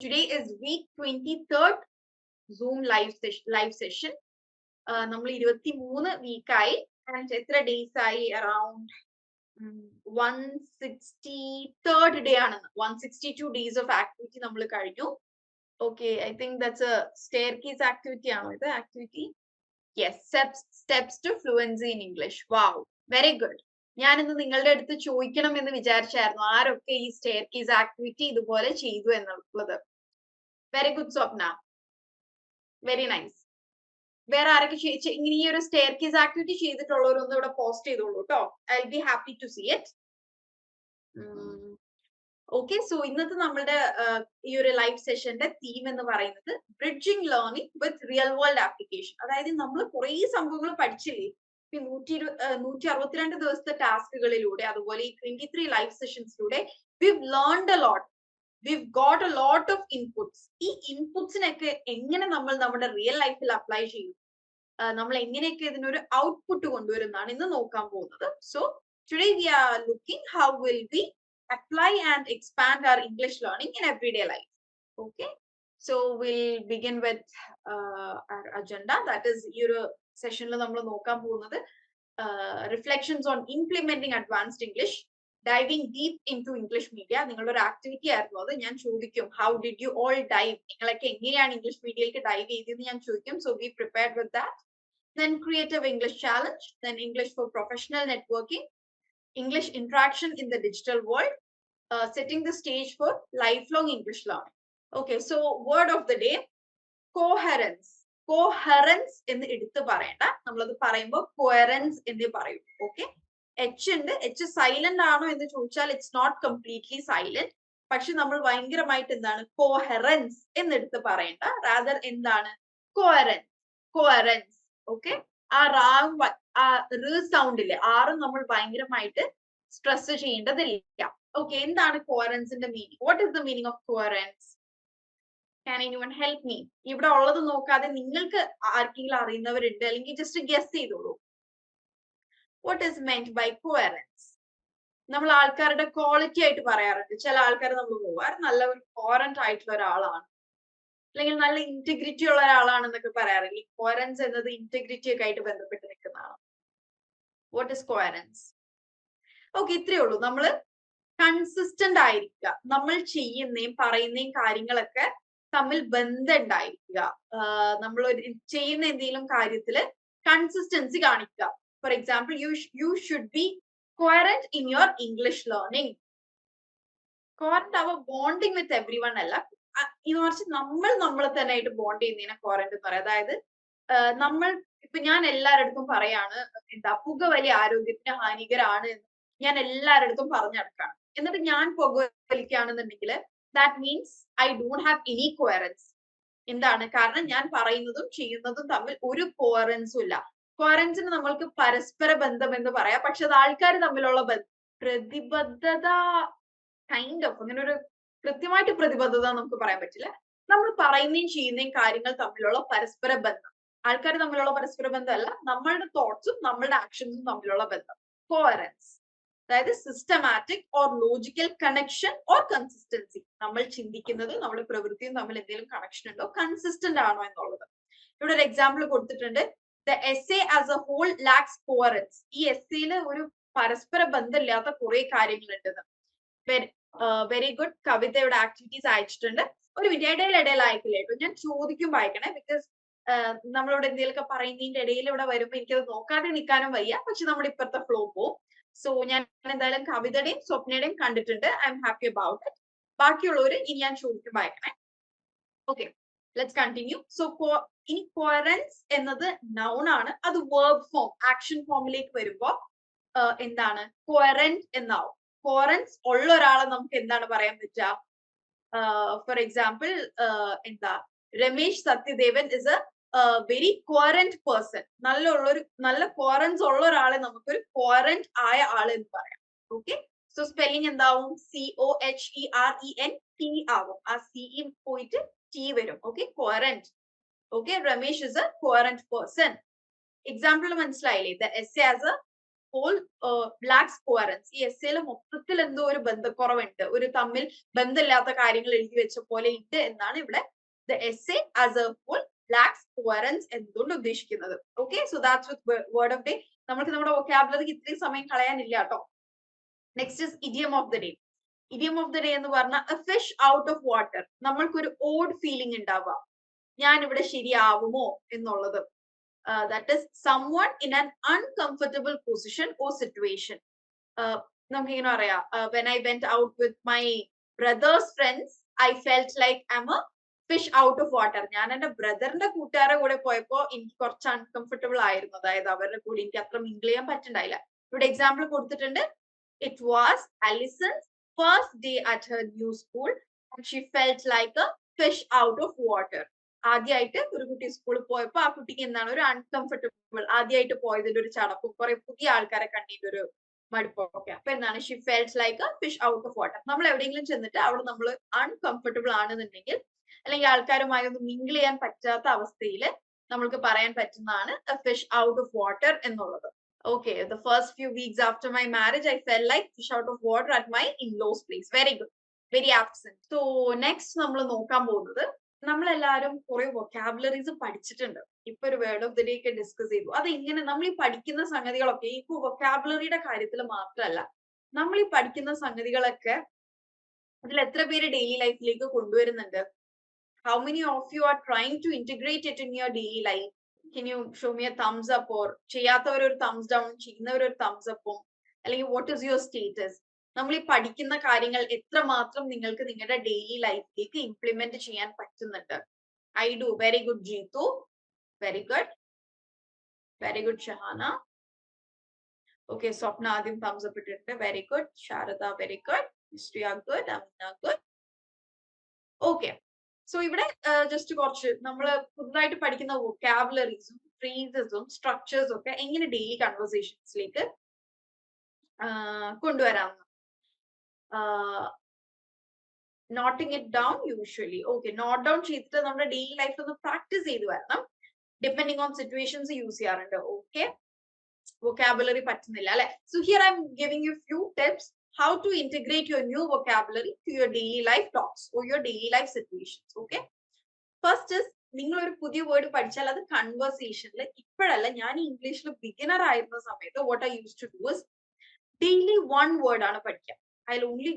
Today is week 23rd Zoom live session. നമ്മൾ 23 വീക്കായി and എത്ര ഡേയ്സ് ആയി അറൌണ്ട് 163rd ഡേ ആണ് 162 ഡേയ്സ് ഓഫ് ആക്ടിവിറ്റി നമ്മൾ കഴിഞ്ഞു. Okay, I think that's a staircase activity ആണോ ഇത്? Activity yes, steps to fluency in English. Wow, very good. ഞാനിന്ന് നിങ്ങളുടെ അടുത്ത് ചോദിക്കണം എന്ന് വിചാരിച്ചായിരുന്നു ആരൊക്കെ ഈ സ്റ്റെയർ കേസ് ആക്ടിവിറ്റി ഇതുപോലെ ചെയ്തു എന്നുള്ളത്. വെരി ഗുഡ് സ്വപ്ന, വെരി നൈസ്. വേറെ ആരൊക്കെ ഇങ്ങനെ ഈ ഒരു സ്റ്റെയർ കേസ് ആക്ടിവിറ്റി ചെയ്തിട്ടുള്ളവരൊന്നും ഇവിടെ പോസ്റ്റ് ചെയ്തോളൂ കേട്ടോ. I will be happy to see it. Okay, so ഇന്നത്തെ നമ്മളുടെ ഈ ഒരു ലൈവ് സെഷന്റെ തീം എന്ന് പറയുന്നത് bridging learning with real world application. അതായത് നമ്മൾ കുറെ സംഭവങ്ങൾ പഠിച്ചില്ലേ 162 ദിവസത്തെ ടാസ്കുകളിലൂടെ, അതുപോലെ ഈ 23 live സെഷൻസിലൂടെ we've learned a lot. We've got a lot of inputs. ഈ ഇൻപുട്സിനൊക്കെ എങ്ങനെ നമ്മൾ നമ്മുടെ റിയൽ ലൈഫിൽ അപ്ലൈ ചെയ്യും, നമ്മൾ എങ്ങനെയൊക്കെ ഇതിനൊരു ഔട്ട്പുട്ട് കൊണ്ടുവരുന്നതാണ് ഇന്ന് നോക്കാൻ പോകുന്നത്. So today we are looking how will we apply and expand our English learning in everyday life. Okay, so we'll begin with our agenda. That is ഈ ഒരു സെഷനിൽ നമ്മൾ നോക്കാൻ പോകുന്നത് reflections on implementing advanced English, diving deep into English media. നിങ്ങളുടെ ഒരു activity ആയിരുന്നു അത്. ഞാൻ ചോദിക്കും how did you all dive, നിങ്ങളൊക്കെ എങ്ങനെയാണ് ഇംഗ്ലീഷ് മീഡിയയിലേക്ക് ഡൈവ് ചെയ്തതെന്ന് ഞാൻ ചോദിക്കും. So be prepared with that. Then creative English challenge, then English for professional networking, English interaction in the digital world, setting the stage for lifelong English learning. Okay, so word of the day, coherence. Coherence എന്ന് എടുത്ത് പറയണ്ട, നമ്മളത് പറയുമ്പോൾ coherence എന്ന് പറയും. Okay, H ഉണ്ട്, H silent ആണോ എന്ന് ചോദിച്ചാൽ ഇറ്റ്സ് നോട്ട് കംപ്ലീറ്റ്ലി സൈലന്റ്. പക്ഷെ നമ്മൾ ഭയങ്കരമായിട്ട് എന്താണ് കോഹറൻസ് എന്നെടുത്ത് പറയണ്ട, റാദർ എന്താണ് കോഹറൻസ്. കോഹറൻസ്. ഓക്കെ, ആ റാവും ആ സൗണ്ടില്ലേ ആറും നമ്മൾ ഭയങ്കരമായിട്ട് സ്ട്രെസ് ചെയ്യേണ്ടതില്ല. ഓക്കെ, എന്താണ് കോഹറൻസിന്റെ meaning? What is the meaning of coherence? Can anyone help me? ഇവിടെ ഉള്ളത് നോക്കാതെ നിങ്ങൾക്ക് ആർക്കെങ്കിലും അറിയുന്നവരുണ്ട് അല്ലെങ്കിൽ ജസ്റ്റ് ഗസ് ചെയ്തോളൂ. What is meant by coherence? നമ്മൾ ആൾക്കാരുടെ ക്വാളിറ്റി ആയിട്ട് പറയാറുണ്ട്. ചില ആൾക്കാർ നമ്മൾ പോവാറ് നല്ല ഒരു കോറന്റ് ആയിട്ടുള്ള ഒരാളാണ്, അല്ലെങ്കിൽ നല്ല ഇന്റഗ്രിറ്റി ഉള്ള ഒരാളാണെന്നൊക്കെ പറയാറില്ലേ. കോഹറൻസ് എന്നത് ഇന്റഗ്രിറ്റി ഒക്കെ ആയിട്ട് ബന്ധപ്പെട്ട് നിൽക്കുന്നതാണ്. What is coherence? ഓക്കെ, ഇത്രയേ ഉള്ളൂ. നമ്മള് കൺസിസ്റ്റന്റ് ആയിരിക്കുക, നമ്മൾ ചെയ്യുന്നേം പറയുന്നേം കാര്യങ്ങളൊക്കെ തമ്മിൽ ബന്ധം ഉണ്ടായിരിക്കുക. നമ്മൾ ചെയ്യുന്ന എന്തെങ്കിലും കാര്യത്തില് കൺസിസ്റ്റൻസി കാണിക്കുക. For example, you should be coherent in your English learning. Coherent ആവുക ബോണ്ടിങ് വിത്ത് എവ്രി വൺ അല്ല, ഇത് മറിച്ച് നമ്മളെ തന്നെ ആയിട്ട് ബോണ്ട് ചെയ്യുന്നതിനെ കോഹറന്റ് എന്ന് പറയാം. അതായത് നമ്മൾ ഇപ്പൊ ഞാൻ എല്ലാവരുടെ പറയാണ് എന്താ പുകവലി ആരോഗ്യത്തിന് ഹാനികരാണ് എന്ന് ഞാൻ എല്ലാവരുടെ പറഞ്ഞെടുക്കാണ്. എന്നിട്ട് ഞാൻ പുകവലിക്കുകയാണെന്നുണ്ടെങ്കിൽ that means I don't have any coherence. എന്താണ് കാരണം? ഞാൻ പറയുന്നതും ചെയ്യുന്നതും തമ്മിൽ ഒരു കോഹറൻസും ഇല്ല. കോഹറൻസിന് നമ്മൾക്ക് പരസ്പര ബന്ധം എന്ന് പറയാം, പക്ഷെ അത് ആൾക്കാർ തമ്മിലുള്ള പ്രതിബദ്ധത, കൈൻഡ് ഓഫ് അങ്ങനെ ഒരു കൃത്യമായിട്ട് പ്രതിബദ്ധത നമുക്ക് പറയാൻ പറ്റില്ല. നമ്മൾ പറയുന്നതും ചെയ്യുന്നതും കാര്യങ്ങൾ തമ്മിലുള്ള പരസ്പര ബന്ധം, ആൾക്കാർ തമ്മിലുള്ള പരസ്പര ബന്ധമല്ല, നമ്മളുടെ തോട്ട്സും നമ്മളുടെ ആക്ഷൻസും തമ്മിലുള്ള ബന്ധം. കോഹറൻസ് അതായത് systematic or logical connection or consistency. നമ്മൾ ചിന്തിക്കുന്നത് നമ്മുടെ പ്രവൃത്തിയും തമ്മിൽ എന്തെങ്കിലും കണക്ഷൻ ഉണ്ടോ, കൺസിസ്റ്റന്റ് ആണോ എന്നുള്ളത്. ഇവിടെ ഒരു എക്സാമ്പിൾ കൊടുത്തിട്ടുണ്ട്. The essay as a whole lacks coherence. ഈ എസ്സേയിൽ ഒരു പരസ്പര ബന്ധമില്ലാത്ത കുറെ കാര്യങ്ങളുണ്ടെന്ന്. Very good. കവിതയുടെ ആക്ടിവിറ്റീസ് അയച്ചിട്ടുണ്ട്. ഒരു മിനിറ്റ്, ഇടയിൽ അയക്കില്ല കേട്ടോ, ഞാൻ ചോദിക്കുമ്പോൾ അയക്കണേ. ബിക്കോസ് നമ്മളോട് എന്തെങ്കിലുമൊക്കെ പറയുന്നതിന്റെ ഇടയിൽ ഇവിടെ വരുമ്പോൾ എനിക്കത് നോക്കാതെ നിൽക്കാനും വയ്യ, പക്ഷെ നമ്മുടെ ഇപ്പുറത്തെ ഫ്ലോ പോവും. സോ ഞാൻ എന്തായാലും കവിതയുടെയും സ്വപ്നയുടെയും കണ്ടിട്ടുണ്ട്. I'm happy about it. ബാക്കിയുള്ളവര് ഇനി ഞാൻ ചോദിക്കുമ്പോൾ അയക്കണേ. Okay, let's continue. സോ ഇനി കോഹറൻസ് എന്നത് നൗൺ ആണ്, അത് വേർബ് ഫോം ആക്ഷൻ ഫോമിലേക്ക് വരുമ്പോ എന്താണ് കോഹറന്റ് എന്നാവും. കോഹറൻസ് ഉള്ള ഒരാളെ നമുക്ക് എന്താണ് പറയാൻ പറ്റുക? ഫോർ എക്സാമ്പിൾ, എന്താ Ramesh Satyadevan is a very coherent person. നല്ല കോഹറൻസ് ഉള്ള ഒരാളെ നമുക്കൊരു കോഹറന്റ് ആയ ആള് എന്ന് പറയാം. ഓക്കെ, സോ സ്പെല്ലിംഗ് എന്താവും? COHERENT ആവും. ആ CE പോയിട്ട് T വരും. Okay, coherent. Okay, Ramesh is a coherent person. Example മനസ്സിലായില്ലേ? The essay as a whole lacks coherence. ഈ എസ്സേയിൽ മൊത്തത്തിൽ എന്തോ ഒരു ബന്ധക്കുറവുണ്ട്, ഒരു തമ്മിൽ ബന്ധമില്ലാത്ത കാര്യങ്ങൾ എഴുതി വെച്ച പോലെ ഉണ്ട് എന്നാണ് ഇവിടെ the essay as a whole lacks coherence എന്തുകൊണ്ട് ഉദ്ദേശിക്കുന്നത്. Okay, so that's with word of day. നമുക്ക് നമ്മുടെ വൊക്കാബുലറിക്ക് ഇത്രയും സമയം കളയാനില്ല കേട്ടോ. Next is idiom of the day. idiom of the day എന്ന് പറഞ്ഞാൽ a fish out of water. നമ്മൾക്കൊരു odd feeling ഉണ്ടാവുക, ഞാൻ ഇവിടെ ശരിയാവുമോ എന്നുള്ളത്. That is someone in an uncomfortable position or situation. നമുക്ക് ഇങ്ങനെ പറയാം, when I went out with my brother's friends, I felt like I'm a fish out of water. ഞാൻ എന്റെ ബ്രദറിന്റെ കൂട്ടുകാരെ കൂടെ പോയപ്പോ എനിക്ക് കുറച്ച് അൺകംഫർട്ടബിൾ ആയിരുന്നു, അതായത് അവരുടെ കൂടെ എനിക്ക് അത്ര മിങ്കിൾ ചെയ്യാൻ പറ്റുന്നുണ്ടായില്ല. ഇവിടെ എക്സാമ്പിൾ കൊടുത്തിട്ടുണ്ട്, it was Alison's first day at her new school and she felt like a fish out of water. ആദ്യമായിട്ട് ഒരു കുട്ടി സ്കൂളിൽ പോയപ്പോ ആ കുട്ടിക്ക് എന്താണ് ഒരു അൺകംഫർട്ടബിൾ, ആദ്യമായിട്ട് പോയതിന്റെ ഒരു ചടപ്പും കുറെ പുതിയ ആൾക്കാരെ കണ്ടിട്ട് ഒരു മടുപ്പൊക്കെ. അപ്പൊ എന്താണ് she felt like a fish out of water. നമ്മൾ എവിടെയെങ്കിലും ചെന്നിട്ട് അവിടെ നമ്മൾ അൺകംഫർട്ടബിൾ ആണെന്നുണ്ടെങ്കിൽ, അല്ലെങ്കിൽ ആൾക്കാരുമായി ഒന്ന് മിങ്കിൾ ചെയ്യാൻ പറ്റാത്ത അവസ്ഥയിൽ നമ്മൾക്ക് പറയാൻ പറ്റുന്നതാണ് A fish out of water എന്നുള്ളത്. Okay, the first few weeks after my marriage, I felt like fish out of water at my in-laws place. Very good, very absent. So next നമ്മൾ നോക്കാൻ പോകുന്നത്, നമ്മളെല്ലാവരും കുറെ വൊക്കാബുലറീസ് പഠിച്ചിട്ടുണ്ട്. ഇപ്പൊ ഒരു word of the day ഒക്കെ ഡിസ്കസ് ചെയ്തു. അത് ഇങ്ങനെ നമ്മൾ ഈ പഠിക്കുന്ന സംഗതികളൊക്കെ ഇപ്പൊ വൊക്കാബുലറിയുടെ കാര്യത്തിൽ മാത്രമല്ല, നമ്മൾ ഈ പഠിക്കുന്ന സംഗതികളൊക്കെ അതിൽ എത്ര പേര് ഡെയിലി ലൈഫിലേക്ക് കൊണ്ടുവരുന്നുണ്ട്? How many of you are trying to integrate it in your daily life? Can you show me a thumbs up, or ചെയ്യാത്തവർ ഒരു thumbs down, ചെയ്യുന്നവർ ഒരു thumbs up, അല്ലെങ്കിൽ what is your status? നമ്മൾ ഈ പഠിക്കുന്ന കാര്യങ്ങൾ എത്രമാത്രം നിങ്ങൾക്ക് നിങ്ങളുടെ ഡെയിലി ലൈഫിലേക്ക് ഇംപ്ലിമെന്റ് ചെയ്യാൻ പറ്റുന്നുണ്ട്? I do. Very good Jeethu, very good, very good Shahana. Okay, Swapna ആദ്യം thumbs up ഇട്ടിട്ടുണ്ട്, very good. Sharada very good, Mistriya good, Amina good. Okay, so ഇവിടെ ജസ്റ്റ് കുറച്ച് നമ്മൾ പുതുതായിട്ട് പഠിക്കുന്ന വൊക്കാബുലറീസും ഫ്രേസസും സ്ട്രക്ചേഴ്സും ഒക്കെ എങ്ങനെ ഡെയിലി കൺവേഴ്സേഷൻസിലേക്ക് കൊണ്ടുവരാമെന്ന്. Noting it down usually. Okay, note down ചെയ്തിട്ട് നമ്മുടെ ഡെയിലി ലൈഫിൽ ഒന്ന് പ്രാക്ടീസ് ചെയ്ത് വരണം. ഡിപ്പെൻഡിങ് ഓൺ സിറ്റുവേഷൻസ് യൂസ് ചെയ്യാറുണ്ട്. ഓക്കെ, വൊക്കാബുലറി പറ്റുന്നില്ല അല്ലെ? So here I M giving you few tips how to integrate your new vocabulary to your daily life talks or your daily life situations. Okay, first is, നിങ്ങൾ ഒരു പുതിയ word പഠിച്ചാൽ അത് കൺവേഴ്സേഷനിൽ, ഇപ്പോഴല്ല, ഞാൻ ഇംഗ്ലീഷിൽ ബിഗിനർ ആയിരുന്ന സമയത്ത് what I used to do is daily one word ആണ് പഠിക്കുക. അതിൽ ഓൺലി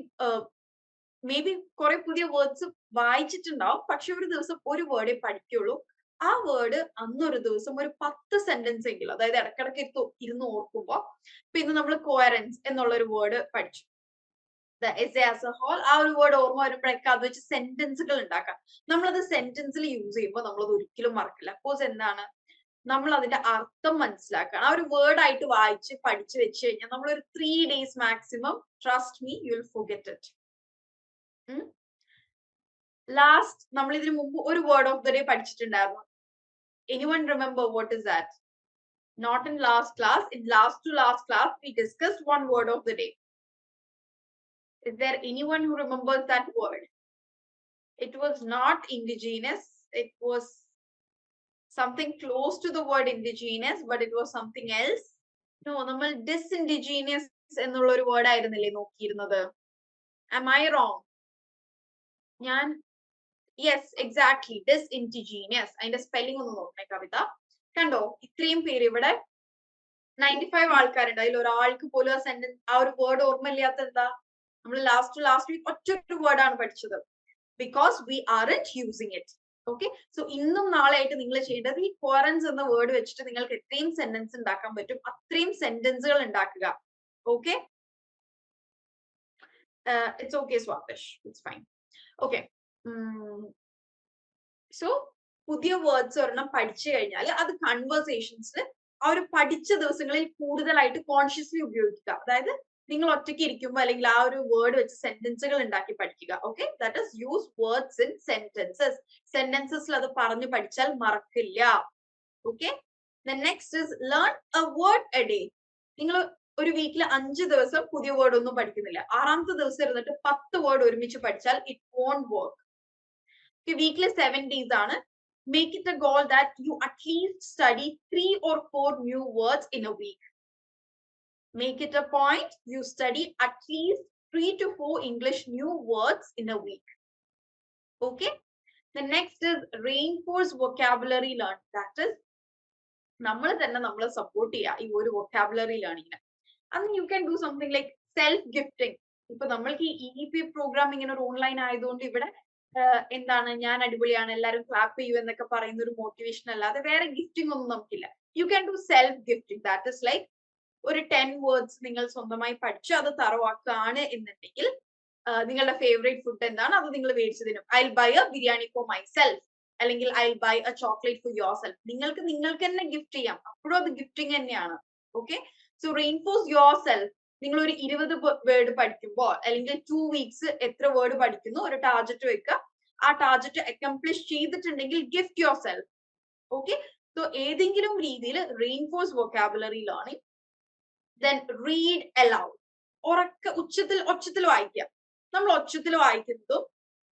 മേ ബി കുറെ പുതിയ വേർഡ്സ് വായിച്ചിട്ടുണ്ടാവും, പക്ഷെ ഒരു ദിവസം ഒരു വേർഡേ പഠിക്കുള്ളൂ. ആ വേർഡ് അന്നൊരു ദിവസം ഒരു 10 സെന്റൻസ് എങ്കിലും, അതായത് ഇടക്കിടക്ക് ഇരുന്ന് ഓർക്കുമ്പോ, പിന്നെ നമ്മൾ കോയറൻസ് എന്നുള്ള ഒരു വേർഡ് പഠിച്ചു. essay as a whole, ആ ഒരു വേർഡ് ഓർമ്മ വരുമ്പോഴൊക്കെ അത് വെച്ച് സെന്റൻസുകൾ ഉണ്ടാക്കാം. നമ്മളത് സെന്റൻസിൽ യൂസ് ചെയ്യുമ്പോൾ നമ്മളത് ഒരിക്കലും മറക്കില്ല. അപ്പോസ് എന്താണ്, നമ്മൾ അതിന്റെ അർത്ഥം മനസ്സിലാക്കണം. ആ ഒരു വേർഡ് ആയിട്ട് വായിച്ച് പഠിച്ചു വെച്ച് കഴിഞ്ഞാൽ നമ്മൾ ഒരു 3 days maximum, trust me, you will forget it. Last നമ്മൾ ഇതിനു മുമ്പ് ഒരു വേർഡ് ഓഫ് ദ ഡേ പഠിച്ചിട്ടുണ്ടായിരുന്നു. Anyone remember what is that? Not in last class, in last to last class we discussed one word of the day. Is there anyone who remembers that word? It was not indigenous, it was something close to the word indigenous, but it was something else. No, നമ്മൾ disindigenous എന്നുള്ള ഒരു word ആയിരുന്നില്ലേ നോക്കിയിരുന്നത്? Am I wrong? ഞാൻ yes, exactly, disindigenous. അതിന്റെ spelling ഒന്ന് നോക്കണേ കവിത. കണ്ടോ, ഇത്രയും പേര് ഇവിടെ 95 ആൾക്കാരുണ്ട്, അതിൽ ഒരാൾക്ക് പോലും ആ സെന്റൻസ്, ആ ഒരു വേർഡ് ഓർമ്മയില്ലാത്ത എന്താ? നമ്മൾ ലാസ്റ്റ് വീക്ക് ഒറ്റൊരു വേർഡാണ് പഠിച്ചത്. Because we aren't using it. Okay, so ഇന്നും നാളെ ആയിട്ട് നിങ്ങൾ ചെയ്യേണ്ടത് ഈ കോറൻസ് എന്ന വേർഡ് വെച്ചിട്ട് നിങ്ങൾക്ക് എത്രയും സെന്റൻസ് ഉണ്ടാക്കാൻ പറ്റും അത്രയും സെന്റൻസുകൾ ഉണ്ടാക്കുക. Okay, it's okay Swathish, it's fine. Okay, so പുതിയ വേർഡ്സ് ഒരെണ്ണം പഠിച്ചു കഴിഞ്ഞാൽ അത് കൺവേഴ്സേഷൻസിൽ ആ ഒരു പഠിച്ച ദിവസങ്ങളിൽ കൂടുതലായിട്ട് കോൺഷ്യസ്ലി ഉപയോഗിക്കുക. അതായത് നിങ്ങൾ ഒറ്റയ്ക്ക് ഇരിക്കുമ്പോൾ അല്ലെങ്കിൽ ആ ഒരു വേർഡ് വെച്ച് സെന്റൻസുകൾ ഉണ്ടാക്കി പഠിക്കുക. Okay, that is use words in sentences. സെന്റൻസസിൽ അത് പറഞ്ഞു പഠിച്ചാൽ മറക്കില്ല. Okay, next is learn a word a day. നിങ്ങൾ ഒരു വീക്കിൽ 5 ദിവസം പുതിയ വേർഡ് ഒന്നും പഠിക്കുന്നില്ല, 6ാമത്തെ ദിവസം ഇരുന്നിട്ട് 10 വേർഡ് ഒരുമിച്ച് പഠിച്ചാൽ ഇറ്റ് വോണ്ട് വർക്ക്. വീക്കിൽ 7 days ആണ്. Make it a goal that you at least study 3 or 4 new words in a week. Make it a point you study at least 3 to 4 English new words in a week. Okay. The next is reinforce vocabulary learning. That is, നമ്മൾ തന്നെ നമ്മളെ support ചെയ്യുക ഈ ഒരു vocabulary ലേണിങ്ങിന്. And you can do something like self gifting. ഇപ്പൊ നമ്മൾക്ക് ഈ EEP programme ഇങ്ങനെ ഒരു ഓൺലൈൻ ആയതുകൊണ്ട് ഇവിടെ എന്താണ് ഞാൻ അടിപൊളിയാണ് എല്ലാവരും ക്ലാപ്പ് ചെയ്യൂ എന്നൊക്കെ പറയുന്ന ഒരു മോട്ടിവേഷൻ അല്ലാതെ വേറെ ഗിഫ്റ്റിംഗ് ഒന്നും നമുക്കില്ല. You can do self gifting. That is like ഒരു 10 വേർഡ്സ് നിങ്ങൾ സ്വന്തമായി പഠിച്ച് അത് തറവാക്കാണ് എന്നുണ്ടെങ്കിൽ നിങ്ങളുടെ ഫേവറേറ്റ് ഫുഡ് എന്താണ് അത് നിങ്ങൾ മേടിച്ചു തരും. I buy a biryani for myself, അല്ലെങ്കിൽ I buy a chocolate for yourself. നിങ്ങൾക്ക് തന്നെ ഗിഫ്റ്റ് ചെയ്യാം, അപ്പോഴും അത് ഗിഫ്റ്റിംഗ് തന്നെയാണ്. Okay. So reinforce yourself. നിങ്ങൾ ഒരു 20 വേർഡ് പഠിക്കുമ്പോൾ അല്ലെങ്കിൽ 2 വീക്സ് എത്ര വേർഡ് പഠിക്കുന്നു ഒരു ടാർജറ്റ് വെക്കുക. ആ ടാർജറ്റ് അക്കംപ്ലിഷ് ചെയ്തിട്ടുണ്ടെങ്കിൽ gift yourself. Okay. So ഏതെങ്കിലും രീതിയിൽ reinforce vocabulary learning. Then read aloud. ഒച്ചത്തിൽ വായിക്കുക. നമ്മൾ ഒച്ചത്തിൽ വായിക്കുന്നതും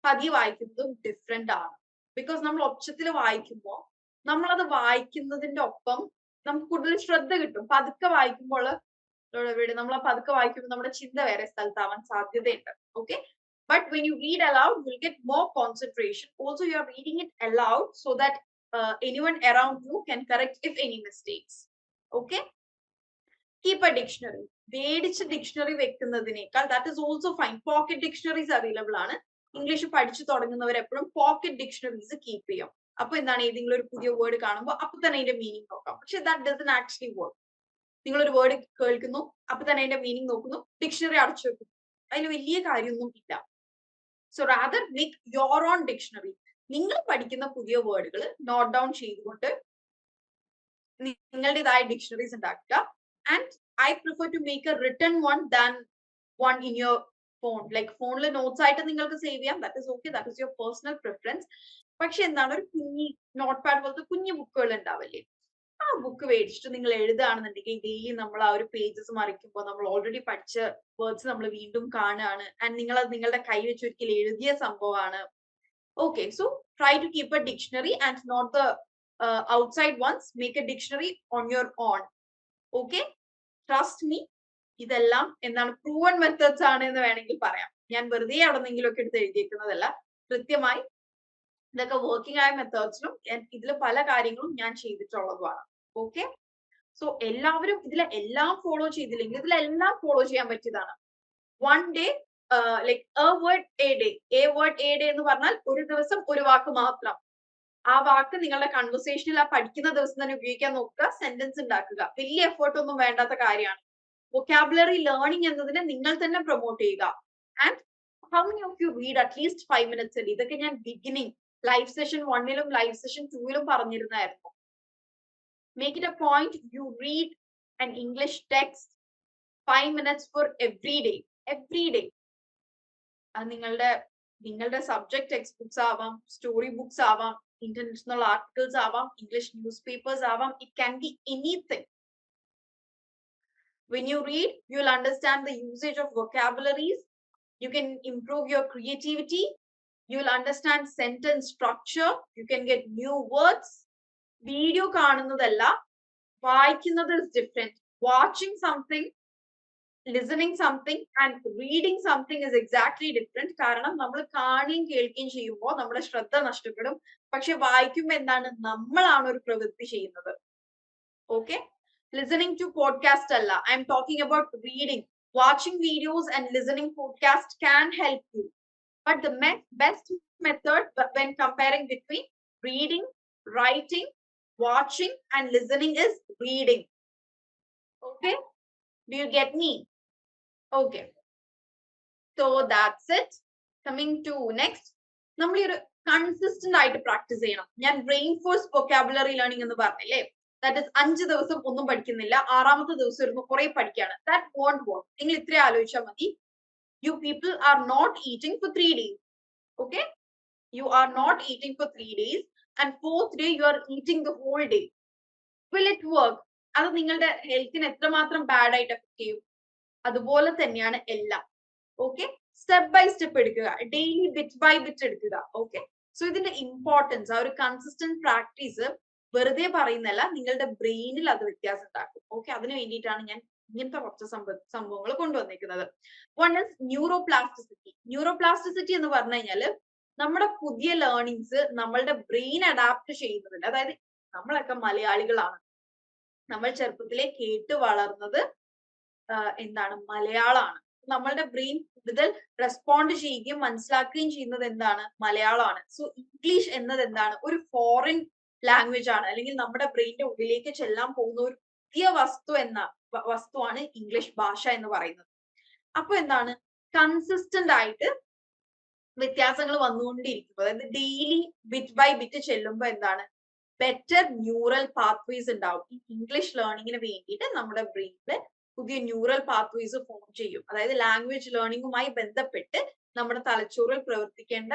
പതിയെ വായിക്കുന്നതും ഡിഫറെന്റ് ആണ്. ബിക്കോസ് നമ്മൾ ഒച്ചത്തിൽ വായിക്കുമ്പോൾ നമ്മളത് വായിക്കുന്നതിന്റെ ഒപ്പം നമുക്ക് കൂടുതൽ ശ്രദ്ധ കിട്ടും. പതുക്കെ വായിക്കുമ്പോൾ നമ്മൾ പതുക്കെ വായിക്കുമ്പോൾ നമ്മുടെ ചിന്ത വേറെ സ്ഥലത്താവാൻ സാധ്യതയുണ്ട്. Okay. But when you read allowed you will get more concentration. Also you are reading it allowed so that anyone around you can correct if any mistakes. Okay. Keep a dictionary. മേടിച്ച് dictionary വെക്കുന്നതിനേക്കാൾ that is also fine. Pocket dictionaries available ആണ്. English പഠിച്ചു തുടങ്ങുന്നവർ എപ്പോഴും pocket dictionaries keep ചെയ്യും. അപ്പൊ എന്താണ്, ഏതെങ്കിലും ഒരു പുതിയ വേർഡ് കാണുമ്പോൾ അപ്പൊ തന്നെ അതിന്റെ മീനിങ് നോക്കാം. പക്ഷെ ദാറ്റ് ഡസൻ ആക്ച്വലി വർക്ക്. നിങ്ങൾ ഒരു വേർഡ് കേൾക്കുന്നു, അപ്പൊ തന്നെ അതിന്റെ മീനിങ് നോക്കുന്നു, ഡിക്ഷണറി അടച്ചു വെക്കുന്നു. അതിൽ വലിയ കാര്യമൊന്നും ഇല്ല. So rather make your on dictionary. നിങ്ങൾ പഠിക്കുന്ന പുതിയ വേർഡുകൾ നോട്ട് ഡൗൺ ചെയ്തുകൊണ്ട് നിങ്ങളുടേതായ ഡിക്ഷണറീസ് ഉണ്ടാക്കുക. And I prefer to make a written one than one in your phone. Like ഫോണിൽ നോട്ട്സ് ആയിട്ട് നിങ്ങൾക്ക് സേവ് ചെയ്യാം. That is okay. That is your personal preference. പക്ഷെ എന്താണ്, ഒരു കുഞ്ഞി നോട്ട് പാഡ് പോലത്തെ കുഞ്ഞു ബുക്കുകൾ ഉണ്ടാവില്ലേ, ആ ബുക്ക് മേടിച്ചിട്ട് നിങ്ങൾ എഴുതുകയാണെന്നുണ്ടെങ്കിൽ ഡെയിലി നമ്മൾ ആ ഒരു പേജസ് മറിക്കുമ്പോൾ നമ്മൾ ഓൾറെഡി പഠിച്ച വേർഡ്സ് നമ്മൾ വീണ്ടും കാണുകയാണ്. ആൻഡ് നിങ്ങൾ അത് നിങ്ങളുടെ കൈ വെച്ച് ഒരിക്കൽ എഴുതിയ സംഭവമാണ്. Okay, so try to keep a dictionary and not the outside ones. Make a dictionary on your own. Okay. Trust me, ഇതെല്ലാം എന്താണ് പ്രൂവൺ മെത്തേഡ്സ് ആണ് എന്ന് വേണമെങ്കിൽ പറയാം. ഞാൻ വെറുതെ അവിടെ നിന്നെങ്കിലും ഒക്കെ എടുത്ത് എഴുതിയേക്കുന്നതല്ല. കൃത്യമായി ഇതൊക്കെ വർക്കിംഗ് ആയ മെത്തേഡ്സിലും ഇതിൽ പല കാര്യങ്ങളും ഞാൻ ചെയ്തിട്ടുള്ളതുമാണ്. ഓക്കെ. സോ എല്ലാവരും ഇതിലെല്ലാം ഫോളോ ചെയ്തില്ലെങ്കിൽ ഇതിലെല്ലാം ഫോളോ ചെയ്യാൻ പറ്റിയതാണ്. One day like A word a day. A word a day എന്ന് പറഞ്ഞാൽ ഒരു ദിവസം ഒരു വാക്ക് മാത്രം. ആ വാക്ക് നിങ്ങളുടെ കൺവെർസേഷനിൽ ആ പഠിക്കുന്ന ദിവസം തന്നെ ഉപയോഗിക്കാൻ നോക്കുക. സെന്റൻസ് ഉണ്ടാക്കുക. വലിയ എഫേർട്ട് ഒന്നും വേണ്ടാത്ത കാര്യമാണ്. വൊക്കാബുലറി ലേണിംഗ് എന്നതിനെ നിങ്ങൾ തന്നെ പ്രൊമോട്ട് ചെയ്യുക. And how many of you read at least 5 minutes അല്ലേ? ഇതൊക്കെ ഞാൻ ബിഗിനിങ് ലൈവ് സെഷൻ 1-ലും ലൈവ് സെഷൻ 2-ലും പറഞ്ഞിരുന്നായിരുന്നു. Make it a point you read an English text 5 minutes for every day. Every day. അത് നിങ്ങളുടെ സബ്ജക്ട് ടെക്സ്റ്റ് ബുക്സ് ആവാം, story books ആവാം, international articles avam, English newspapers avam. It can be anything. When you read, you'll understand the usage of vocabularies. You can improve your creativity. You'll understand sentence structure. You can get new words. Video കാണുന്നതല്ല, വായിക്കുന്നത് is different. Watching something, listening something and reading something is exactly different. കാരണം നമ്മൾ കാണുകയും കേൾക്കുകയും ചെയ്യുമ്പോൾ നമ്മുടെ ശ്രദ്ധ നഷ്ടപ്പെടും. പക്ഷെ വായിക്കുമ്പോൾ എന്താണ്, നമ്മളാണ് ഒരു പ്രവൃത്തി ചെയ്യുന്നത്. ഓക്കെ. ലിസണിങ് ടു പോഡ്കാസ്റ്റ് അല്ല, I am talking about reading. Watching videos and listening podcast can help you. But the best method when comparing between reading, writing, watching and listening is reading. Okay. Do you get me? Okay. So that's it. Coming to next. നമ്മൾ ഈ ഒരു consistent ആയിട്ട് practice ചെയ്യണം. ഞാൻ reinforce vocabulary learning എന്ന് പറഞ്ഞില്ലേ, that is 5 ദിവസം ഒന്നും പഠിക്കുന്നില്ല, 6ാമത്തെ ദിവസം ഇരുന്ന് കുറെ പഠിക്കുകയാണ്. That won't work. നിങ്ങൾ ഇത്രേ ആലോചിച്ചാൽ മതി. You people are not eating for 3 days. Okay. You are not eating for 3 days and 4th day you are eating the whole day. Will it work? അത് നിങ്ങളുടെ ഹെൽത്തിന് എത്രമാത്രം ബാഡ് ആയിട്ട് എഫക്ട് ചെയ്യും? അതുപോലെ തന്നെയാണ് എല്ലാം. ഓക്കെ. സ്റ്റെപ്പ് ബൈ സ്റ്റെപ്പ് എടുക്കുക, ഡെയിലി ബിറ്റ് ബൈ ബിറ്റ് എടുക്കുക. ഓക്കെ. സോ ഇതിന്റെ ഇമ്പോർട്ടൻസ്, ആ ഒരു കൺസിസ്റ്റന്റ് പ്രാക്ടീസ് വെറുതെ പറയുന്നല്ല, നിങ്ങളുടെ ബ്രെയിനിൽ അത് വ്യത്യാസം ഉണ്ടാക്കും. ഓക്കെ. അതിന് വേണ്ടിയിട്ടാണ് ഞാൻ ഇങ്ങനത്തെ കുറച്ച് സംഭവങ്ങൾ കൊണ്ടുവന്നിരിക്കുന്നത്. One is neuroplasticity. ന്യൂറോപ്ലാസ്റ്റിസിറ്റി എന്ന് പറഞ്ഞു കഴിഞ്ഞാല് നമ്മുടെ പുതിയ ലേണിങ്സ് നമ്മളുടെ ബ്രെയിൻ അഡാപ്റ്റ് ചെയ്യുന്നതിന്, അതായത് നമ്മളൊക്കെ മലയാളികളാണ്, നമ്മൾ ചെറുപ്പത്തിലെ കേട്ട് വളർന്നത് എന്താണ്, മലയാളമാണ്. നമ്മളുടെ ബ്രെയിൻ കൂടുതൽ റെസ്പോണ്ട് ചെയ്യുകയും മനസ്സിലാക്കുകയും ചെയ്യുന്നത് എന്താണ്, മലയാളമാണ്. സോ ഇംഗ്ലീഷ് എന്നത് എന്താണ്, ഒരു ഫോറിൻ ലാംഗ്വേജ് ആണ്, അല്ലെങ്കിൽ നമ്മുടെ ബ്രെയിനിന്റെ ഉള്ളിലേക്ക് ചെല്ലാൻ പോകുന്ന ഒരു പുതിയ വസ്തുവാണ് ഇംഗ്ലീഷ് ഭാഷ എന്ന് പറയുന്നത്. അപ്പൊ എന്താണ്, കൺസിസ്റ്റന്റ് ആയിട്ട് വ്യത്യാസങ്ങൾ വന്നുകൊണ്ടിരിക്കും. അതായത് ഡെയിലി ബിറ്റ് ബൈ ബിറ്റ് ചെല്ലുമ്പോൾ എന്താണ്, ബെറ്റർ ന്യൂറൽ പാത്വേസ് ഉണ്ടാവും. ഈ ഇംഗ്ലീഷ് ലേണിങ്ങിന് വേണ്ടിയിട്ട് നമ്മുടെ ബ്രെയിനിൽ പുതിയ ന്യൂറൽ പാത്വേസ് ഫോം ചെയ്യും. അതായത് ലാംഗ്വേജ് ലേണിംഗുമായി ബന്ധപ്പെട്ട് നമ്മുടെ തലച്ചോറിൽ പ്രവർത്തിക്കേണ്ട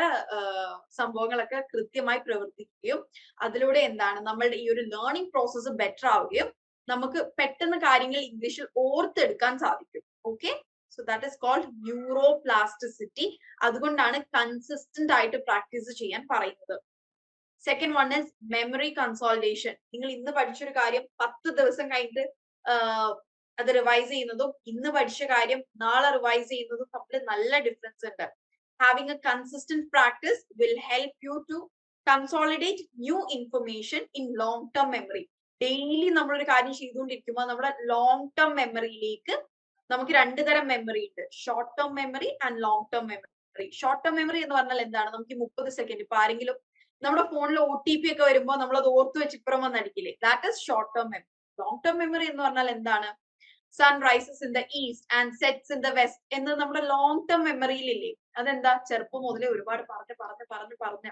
സംഭവങ്ങളൊക്കെ കൃത്യമായി പ്രവർത്തിക്കുകയും അതിലൂടെ എന്താണ്, നമ്മളുടെ ഈ ഒരു ലേണിംഗ് പ്രോസസ്സ് ബെറ്റർ ആവുകയും നമുക്ക് പെട്ടെന്ന് കാര്യങ്ങൾ ഇംഗ്ലീഷിൽ ഓർത്തെടുക്കാൻ സാധിക്കും. Okay, so that is called neuroplasticity. അതുകൊണ്ടാണ് കൺസിസ്റ്റന്റ് ആയിട്ട് പ്രാക്ടീസ് ചെയ്യാൻ പറയുന്നത്. Second one is memory consultation. നിങ്ങൾ ഇന്ന് പഠിച്ചൊരു കാര്യം 10 ദിവസം കഴിഞ്ഞിട്ട് അത് റിവൈസ് ചെയ്യുന്നതും ഇന്ന് പഠിച്ച കാര്യം നാളെ റിവൈസ് ചെയ്യുന്നതും തമ്മിൽ നല്ല ഡിഫറൻസ് ഉണ്ട്. Having a consistent practice will help you to consolidate new information in long term memory. Daily നമ്മളൊരു കാര്യം ചെയ്തുകൊണ്ടിരിക്കുമ്പോൾ നമ്മുടെ ലോങ് ടേം മെമ്മറിയിലേക്ക്, നമുക്ക് 2 തരം മെമ്മറി ഉണ്ട്, short term memory and long term memory. Short term memory എന്ന് പറഞ്ഞാൽ എന്താണ്, നമുക്ക് 30 സെക്കൻഡ്, ഇപ്പൊ ആരെങ്കിലും നമ്മുടെ ഫോണിൽ OTP ഒക്കെ വരുമ്പോൾ നമ്മൾ അത് ഓർത്ത് വെച്ച് ഇപ്പുറം വന്നടിക്കില്ലേ, that is short term memory. Long term memory എന്ന് പറഞ്ഞാൽ എന്താണ്, sun rises in the east and sets in the west എന്ന് നമ്മുടെ ലോങ് ടേം മെമ്മറിയിലില്ലേ. അതെന്താ, ചെറുപ്പം മുതലേ ഒരുപാട് പറഞ്ഞ്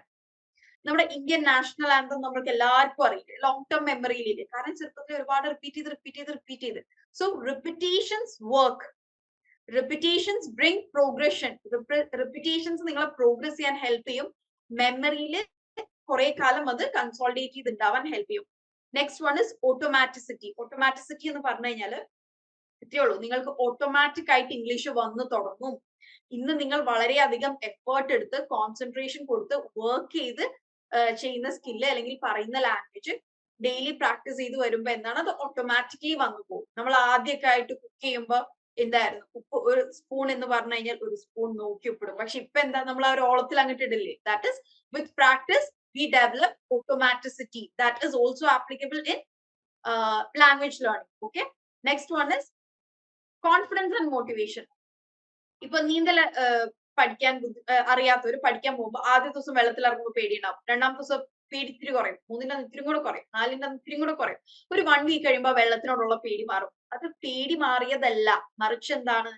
നമ്മുടെ ഇന്ത്യൻ നാഷണൽ ആന്തം നമ്മൾക്ക് എല്ലാവർക്കും അറിയില്ലേ, ലോങ് ടേം മെമ്മറിയിലില്ലേ. കാരണം ചെറുപ്പത്തിൽ ഒരുപാട് റിപ്പീറ്റ് ചെയ്ത്. So repetitions work, repetitions bring progression. Repetitions നിങ്ങളെ പ്രോഗ്രസ് ചെയ്യാൻ ഹെൽപ്പ് ചെയ്യും, മെമ്മറിയിൽ കുറെ കാലം അത് കൺസോൾട്ടേറ്റ് ചെയ്തുണ്ടാവാൻ ഹെൽപ്പ് ചെയ്യും. Next one is automaticity. Automaticity എന്ന് പറഞ്ഞു കഴിഞ്ഞാല് ഇത്രയേ ഉള്ളൂ, നിങ്ങൾക്ക് ഓട്ടോമാറ്റിക് ആയിട്ട് ഇംഗ്ലീഷ് വന്നു തുടങ്ങും. ഇന്ന് നിങ്ങൾ വളരെയധികം എഫേർട്ട് എടുത്ത് കോൺസെൻട്രേഷൻ കൊടുത്ത് വർക്ക് ചെയ്ത് ചെയ്യുന്ന സ്കില്ല് അല്ലെങ്കിൽ പറയുന്ന ലാംഗ്വേജ് ഡെയിലി പ്രാക്ടീസ് ചെയ്ത് വരുമ്പോ എന്താണ്, അത് ഓട്ടോമാറ്റിക്കലി വന്നു പോകും. നമ്മൾ ആദ്യമൊക്കെ ആയിട്ട് കുക്ക് ചെയ്യുമ്പോൾ എന്തായിരുന്നു, ഉപ്പ് ഒരു സ്പൂൺ എന്ന് പറഞ്ഞു കഴിഞ്ഞാൽ ഒരു സ്പൂൺ നോക്കി ഉപ്പിടും. പക്ഷെ ഇപ്പൊ എന്താ, നമ്മൾ ആ ഒരു ഓളത്തിൽ അങ്ങോട്ട് ഇടില്ലേ. That is with practice we develop automaticity. That is also applicable in language learning. Okay, next one is confidence and motivation. ഇപ്പൊ നീന്തൽ പഠിക്കാൻ അറിയാത്തവര് പഠിക്കാൻ പോകുമ്പോൾ ആദ്യ ദിവസം വെള്ളത്തിൽ ഇറങ്ങുമ്പോൾ പേടിയുണ്ടാവും, രണ്ടാമത്തെ ദിവസം പേടി ഇത്തിരി കുറയും, മൂന്നിന്റെ ഇത്തിരി കൂടെ കുറയും, നാലിന്റെ ഇത്തിരി കൂടെ കുറയും, ഒരു 1 വീക്ക് കഴിയുമ്പോൾ വെള്ളത്തിനോടുള്ള പേടി മാറും. അത് പേടി മാറിയതല്ല, മറിച്ച് എന്താണ്,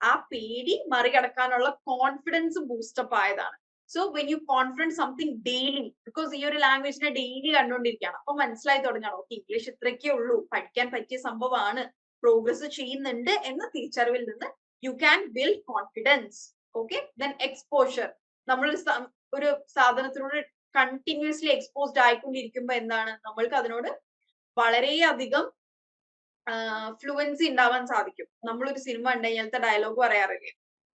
ആ പേടി മറികടക്കാനുള്ള കോൺഫിഡൻസ് ബൂസ്റ്റപ്പ് ആയതാണ്. So when you confidence something daily, because ഈ ഒരു ലാംഗ്വേജിനെ ഡെയിലി കണ്ടുകൊണ്ടിരിക്കുകയാണ്, അപ്പൊ മനസ്സിലായി തുടങ്ങണം, ഓക്കെ ഇംഗ്ലീഷ് ഇത്രയ്ക്കേ ഉള്ളൂ, പഠിക്കാൻ പറ്റിയ സംഭവമാണ്, പ്രോഗ്രസ് ചെയ്യുന്നുണ്ട് എന്ന തിരിച്ചറിവിൽ നിന്ന് you can build confidence. Okay, then exposure. നമ്മൾ ഒരു സാധനത്തിനോട് കണ്ടിന്യൂസ്ലി എക്സ്പോസ്ഡ് ആയിക്കൊണ്ടിരിക്കുമ്പോ എന്താണ്, നമ്മൾക്ക് അതിനോട് വളരെയധികം ഫ്ലുവൻസി ഉണ്ടാവാൻ സാധിക്കും. നമ്മളൊരു സിനിമ ഉണ്ട്, ഇങ്ങനത്തെ ഡയലോഗ് പറയാറില്ലേ,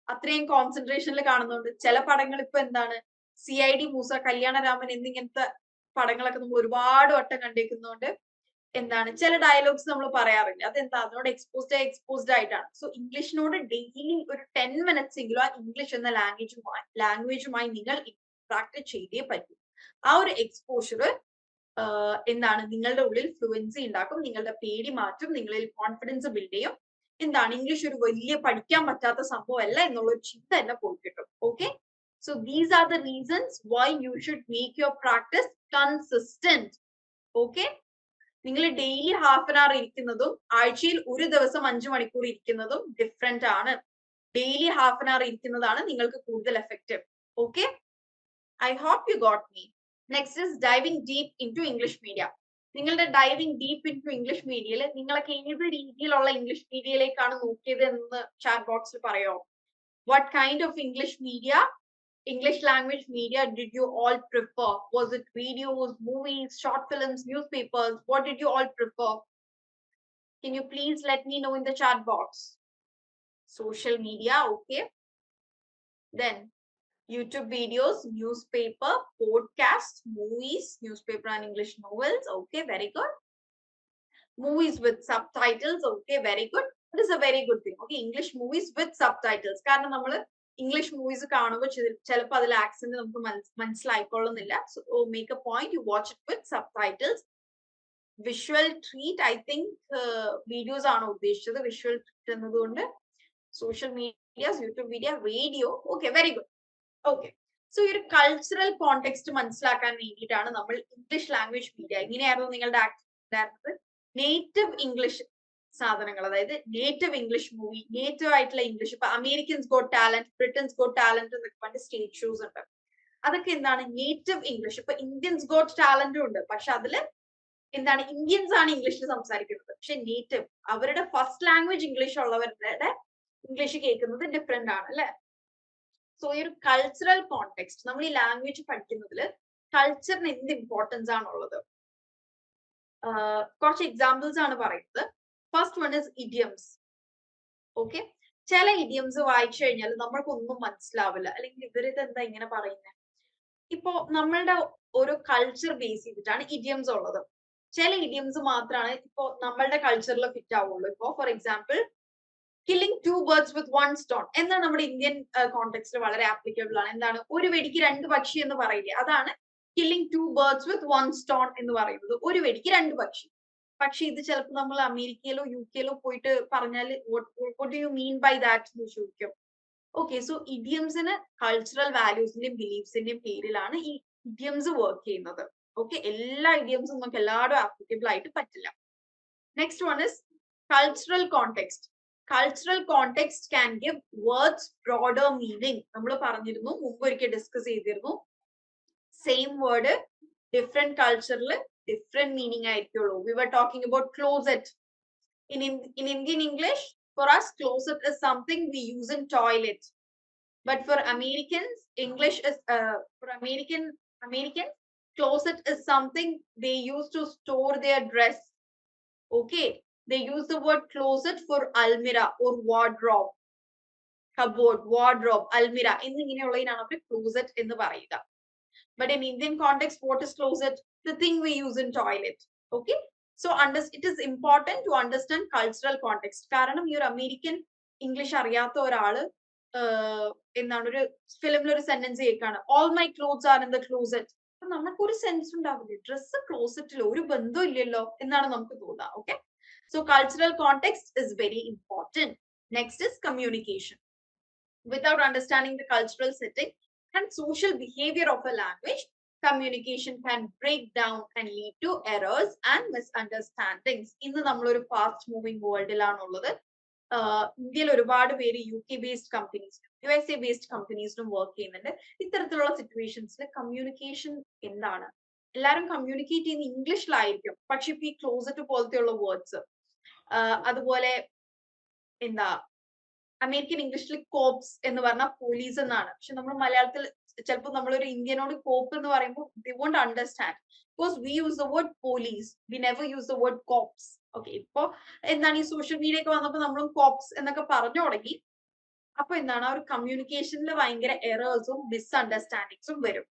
അത്രയും കോൺസെൻട്രേഷനിൽ കാണുന്നുണ്ട്. ചില പടങ്ങൾ ഇപ്പൊ എന്താണ്, CID മൂസ, കല്യാണരാമൻ എന്നിങ്ങനത്തെ പടങ്ങളൊക്കെ നമ്മൾ ഒരുപാട് വട്ടം കണ്ടേക്കുന്നതുകൊണ്ട് എന്താണ്, ചില ഡയലോഗ്സ് നമ്മൾ പറയാറില്ല, അതെന്താ, അതിനോട് എക്സ്പോസ്ഡ് ആയിട്ടാണ്. സോ ഇംഗ്ലീഷിനോട് ഡെയിലി ഒരു 10 മിനിറ്റ്സ് എങ്കിലും ആ ഇംഗ്ലീഷ് എന്ന ലാംഗ്വേജുമായി നിങ്ങൾ പ്രാക്ടീസ് ചെയ്തേ പറ്റൂ. ആ ഒരു എക്സ്പോഷർ എന്താണ്, നിങ്ങളുടെ ഉള്ളിൽ ഫ്ലുവൻസി ഉണ്ടാക്കും, നിങ്ങളുടെ പേടി മാറ്റും, നിങ്ങളിൽ കോൺഫിഡൻസ് ബിൽഡ് ചെയ്യും. എന്താണ്, ഇംഗ്ലീഷ് ഒരു വലിയ പഠിക്കാൻ പറ്റാത്ത സംഭവമല്ല എന്നുള്ള ഒരു ചിന്ത തന്നെ പോയി കിട്ടും. Okay, so these are the reasons why you should make your practice consistent. Okay, നിങ്ങൾ ഡെയിലി ഹാഫ് ആൻ അവർ ഇരിക്കുന്നതും ആഴ്ചയിൽ ഒരു ദിവസം 5 മണിക്കൂർ ഇരിക്കുന്നതും ഡിഫറെന്റ് ആണ്. ഡെയിലി ഹാഫ് ആൻ അവർ ഇരിക്കുന്നതാണ് നിങ്ങൾക്ക് കൂടുതൽ effective. Okay, I hope you got me. Next is diving deep into English media. നിങ്ങളുടെ diving deep into English മീഡിയയിൽ നിങ്ങളൊക്കെ ഏത് രീതിയിലുള്ള ഇംഗ്ലീഷ് മീഡിയയിലേക്കാണ് നോക്കിയത് എന്ന് ചാറ്റ് ബോക്സിൽ പറയോ. What kind of English language media did you all prefer? Was it videos, movies, short films, newspapers? What did you all prefer? Can you please let me know in the chat box? Social media, okay. Then YouTube videos, newspaper, podcast, movies, newspaper and English novels. Okay, very good. Movies with subtitles. Okay, very good. It is a very good thing. Okay, English movies with subtitles. കാരണം നമ്മൾ English movies കാണുമ്പോൾ ചിലപ്പോൾ അതിൽ accent നമുക്ക് മനസ്സിലായിക്കൊള്ളുന്നില്ല. So make a point you watch it with subtitles. Visual treat, I think videos ആണ് ഉദ്ദേശിച്ചത്. Visual treat എന്നതുകൊണ്ട് social medias, YouTube video, radio. Okay, very good. Okay, so ഈ ഒരു കൾച്ചറൽ കോണ്ടെക്സ്റ്റ് മനസ്സിലാക്കാൻ വേണ്ടിയിട്ടാണ് നമ്മൾ ഇംഗ്ലീഷ് ലാംഗ്വേജ് മീഡിയ. എങ്ങനെയായിരുന്നു നിങ്ങളുടെ ആക്ടിവിറ്റി? നേറ്റീവ് ഇംഗ്ലീഷ് സാധനങ്ങൾ, അതായത് നേറ്റീവ് ഇംഗ്ലീഷ് മൂവി, നേറ്റീവ് ആയിട്ടുള്ള ഇംഗ്ലീഷ്. ഇപ്പൊ Americans got talent, Britain's got talent എന്നൊക്കെ പറഞ്ഞ സ്റ്റേജ് ഷോസ് ഉണ്ട്. അതൊക്കെ എന്താണ്? Native English. ഇപ്പൊ ഇന്ത്യൻസ് ഗോട്ട് ടാലന്റും ഉണ്ട്, പക്ഷെ അതില് എന്താണ്, ഇന്ത്യൻസ് ആണ് ഇംഗ്ലീഷിൽ സംസാരിക്കുന്നത്. പക്ഷെ നേറ്റീവ്, അവരുടെ ഫസ്റ്റ് ലാംഗ്വേജ് ഇംഗ്ലീഷ് ഉള്ളവരുടെ ഇംഗ്ലീഷ് കേൾക്കുന്നത് ഡിഫറെന്റ് ആണ് അല്ലെ? സോ ഈ ഒരു കൾച്ചറൽ കോണ്ടെക്സ്റ്റ്, നമ്മൾ ഈ ലാംഗ്വേജ് പഠിക്കുന്നതിൽ കൾച്ചറിന് എന്ത് ഇമ്പോർട്ടൻസ് ആണുള്ളത്? കുറച്ച് എക്സാമ്പിൾസ് ആണ് പറയുന്നത്. First one is idioms. Okay, ചില ഇഡിയംസ് വായിച്ചു കഴിഞ്ഞാൽ നമ്മൾക്കൊന്നും മനസ്സിലാവില്ല, അല്ലെങ്കിൽ ഇവരിത് എന്താ ഇങ്ങനെ പറയുന്നത്. ഇപ്പോ നമ്മളുടെ ഓരോ കൾച്ചർ ബേസ് ചെയ്തിട്ടാണ് ഇഡിയംസ് ഉള്ളത്. ചില ഇഡിയംസ് മാത്രമാണ് ഇപ്പോ നമ്മളുടെ കൾച്ചറിൽ ഫിറ്റ് ആവുള്ളൂ. ഇപ്പോ for example, killing 2 birds with 1 stone എന്നാണ് നമ്മുടെ ഇന്ത്യൻ കോണ്ടെക്സ്റ്റിൽ വളരെ ആപ്ലിക്കബിൾ ആണ്. എന്താണ്? ഒരു വെടിക്ക് 2 പക്ഷി എന്ന് പറയില്ലേ, അതാണ് കില്ലിംഗ് 2 birds with 1 stone എന്ന് പറയുന്നത്. ഒരു വെടിക്ക് 2 പക്ഷി. പക്ഷെ ഇത് ചിലപ്പോൾ നമ്മൾ അമേരിക്കയിലോ UK-ലോ പോയിട്ട് പറഞ്ഞാൽ what do you mean by that എന്ന് ചോദിക്കും. ഓക്കെ, സോ ഇഡിയംസിന് കൾച്ചറൽ വാല്യൂസിന്റെയും ബിലീഫ്സിന്റെയും പേരിലാണ് ഈ ഇഡിയംസ് വർക്ക് ചെയ്യുന്നത്. ഓക്കെ, എല്ലാ ഇഡിയംസും നമുക്ക് എല്ലാവരും ആപ്ലിക്കബിൾ ആയിട്ട് പറ്റില്ല. Next one is cultural context. Cultural context can give words broader meaning. നമ്മൾ പറഞ്ഞിരുന്നു, മുമ്പ് ഒരിക്കൽ ഡിസ്കസ് ചെയ്തിരുന്നു. സെയിം വേർഡ് ഡിഫറെന്റ് കൾച്ചറിൽ ഡിഫറെന്റ് മീനിങ് ആയിരിക്കുള്ളൂ. We were talking about closet. In Indian English, for us, closet is something we use in toilet. But for Americans, English is for Americans, closet is something they use to store their dress. Okay, they use the word closet for almirah or wardrobe. Cupboard, wardrobe, almirah എന്നിങ്ങനെയുള്ളതിനാണ് our closet എന്ന് പറയുക. But in Indian context, what is closet? The thing we use in toilet. Okay, so it is important to understand cultural context. കാരണം ഈ ഒരു American English അറിയാത്ത ഒരാള് എന്താണ് ഒരു ഫിലിമിൽ ഒരു സെന്റൻസ് കേൾക്കാണ്, all my clothes are in the closet. അപ്പൊ നമുക്ക് ഒരു സെൻസ് ഉണ്ടാവില്ല, ഡ്രസ്സ് ക്ലോസറ്റിൽ ഒരു ബന്ധം ഇല്ലല്ലോ എന്നാണ് നമുക്ക് തോന്നുക. Okay, so cultural context is very important. Next is communication. Without understanding the cultural setting and social behavior of a language, communication can break down and lead to errors and misunderstandings. ഇന്ന് നമ്മളൊരു fast moving വേൾഡിലാണുള്ളത്. ഇന്ത്യയിൽ ഒരുപാട് പേര് UK based companies, USA based കമ്പനീസിലും work ചെയ്യുന്നുണ്ട്. ഇത്തരത്തിലുള്ള സിറ്റുവേഷൻസിൽ communication എന്താണ്? എല്ലാവരും കമ്മ്യൂണിക്കേറ്റ് ചെയ്യുന്ന ഇംഗ്ലീഷിലായിരിക്കും, പക്ഷെ ഇപ്പൊ ഈ ക്ലോസറ്റ് പോലത്തെയുള്ള വേർഡ്സ്, അതുപോലെ എന്താ അമേരിക്കൻ ഇംഗ്ലീഷിൽ കോപ്സ് എന്ന് പറഞ്ഞാൽ പോലീസ് എന്നാണ്. പക്ഷെ നമ്മൾ മലയാളത്തിൽ ചിലപ്പോൾ നമ്മളൊരു ഇന്ത്യനോട് കോപ്പ് എന്ന് പറയുമ്പോൾ they won't understand because we use the word police, we never use the word cops. Okay, ഇപ്പോ എന്താണ് ഈ സോഷ്യൽ മീഡിയ ഒക്കെ വന്നപ്പോൾ നമ്മളും കോപ്സ് എന്നൊക്കെ പറഞ്ഞു തുടങ്ങി. അപ്പൊ എന്താണ് ആ ഒരു കമ്മ്യൂണിക്കേഷനിൽ ഭയങ്കര എറേഴ്സും മിസ്അണ്ടർസ്റ്റാൻഡിങ്സും വരും.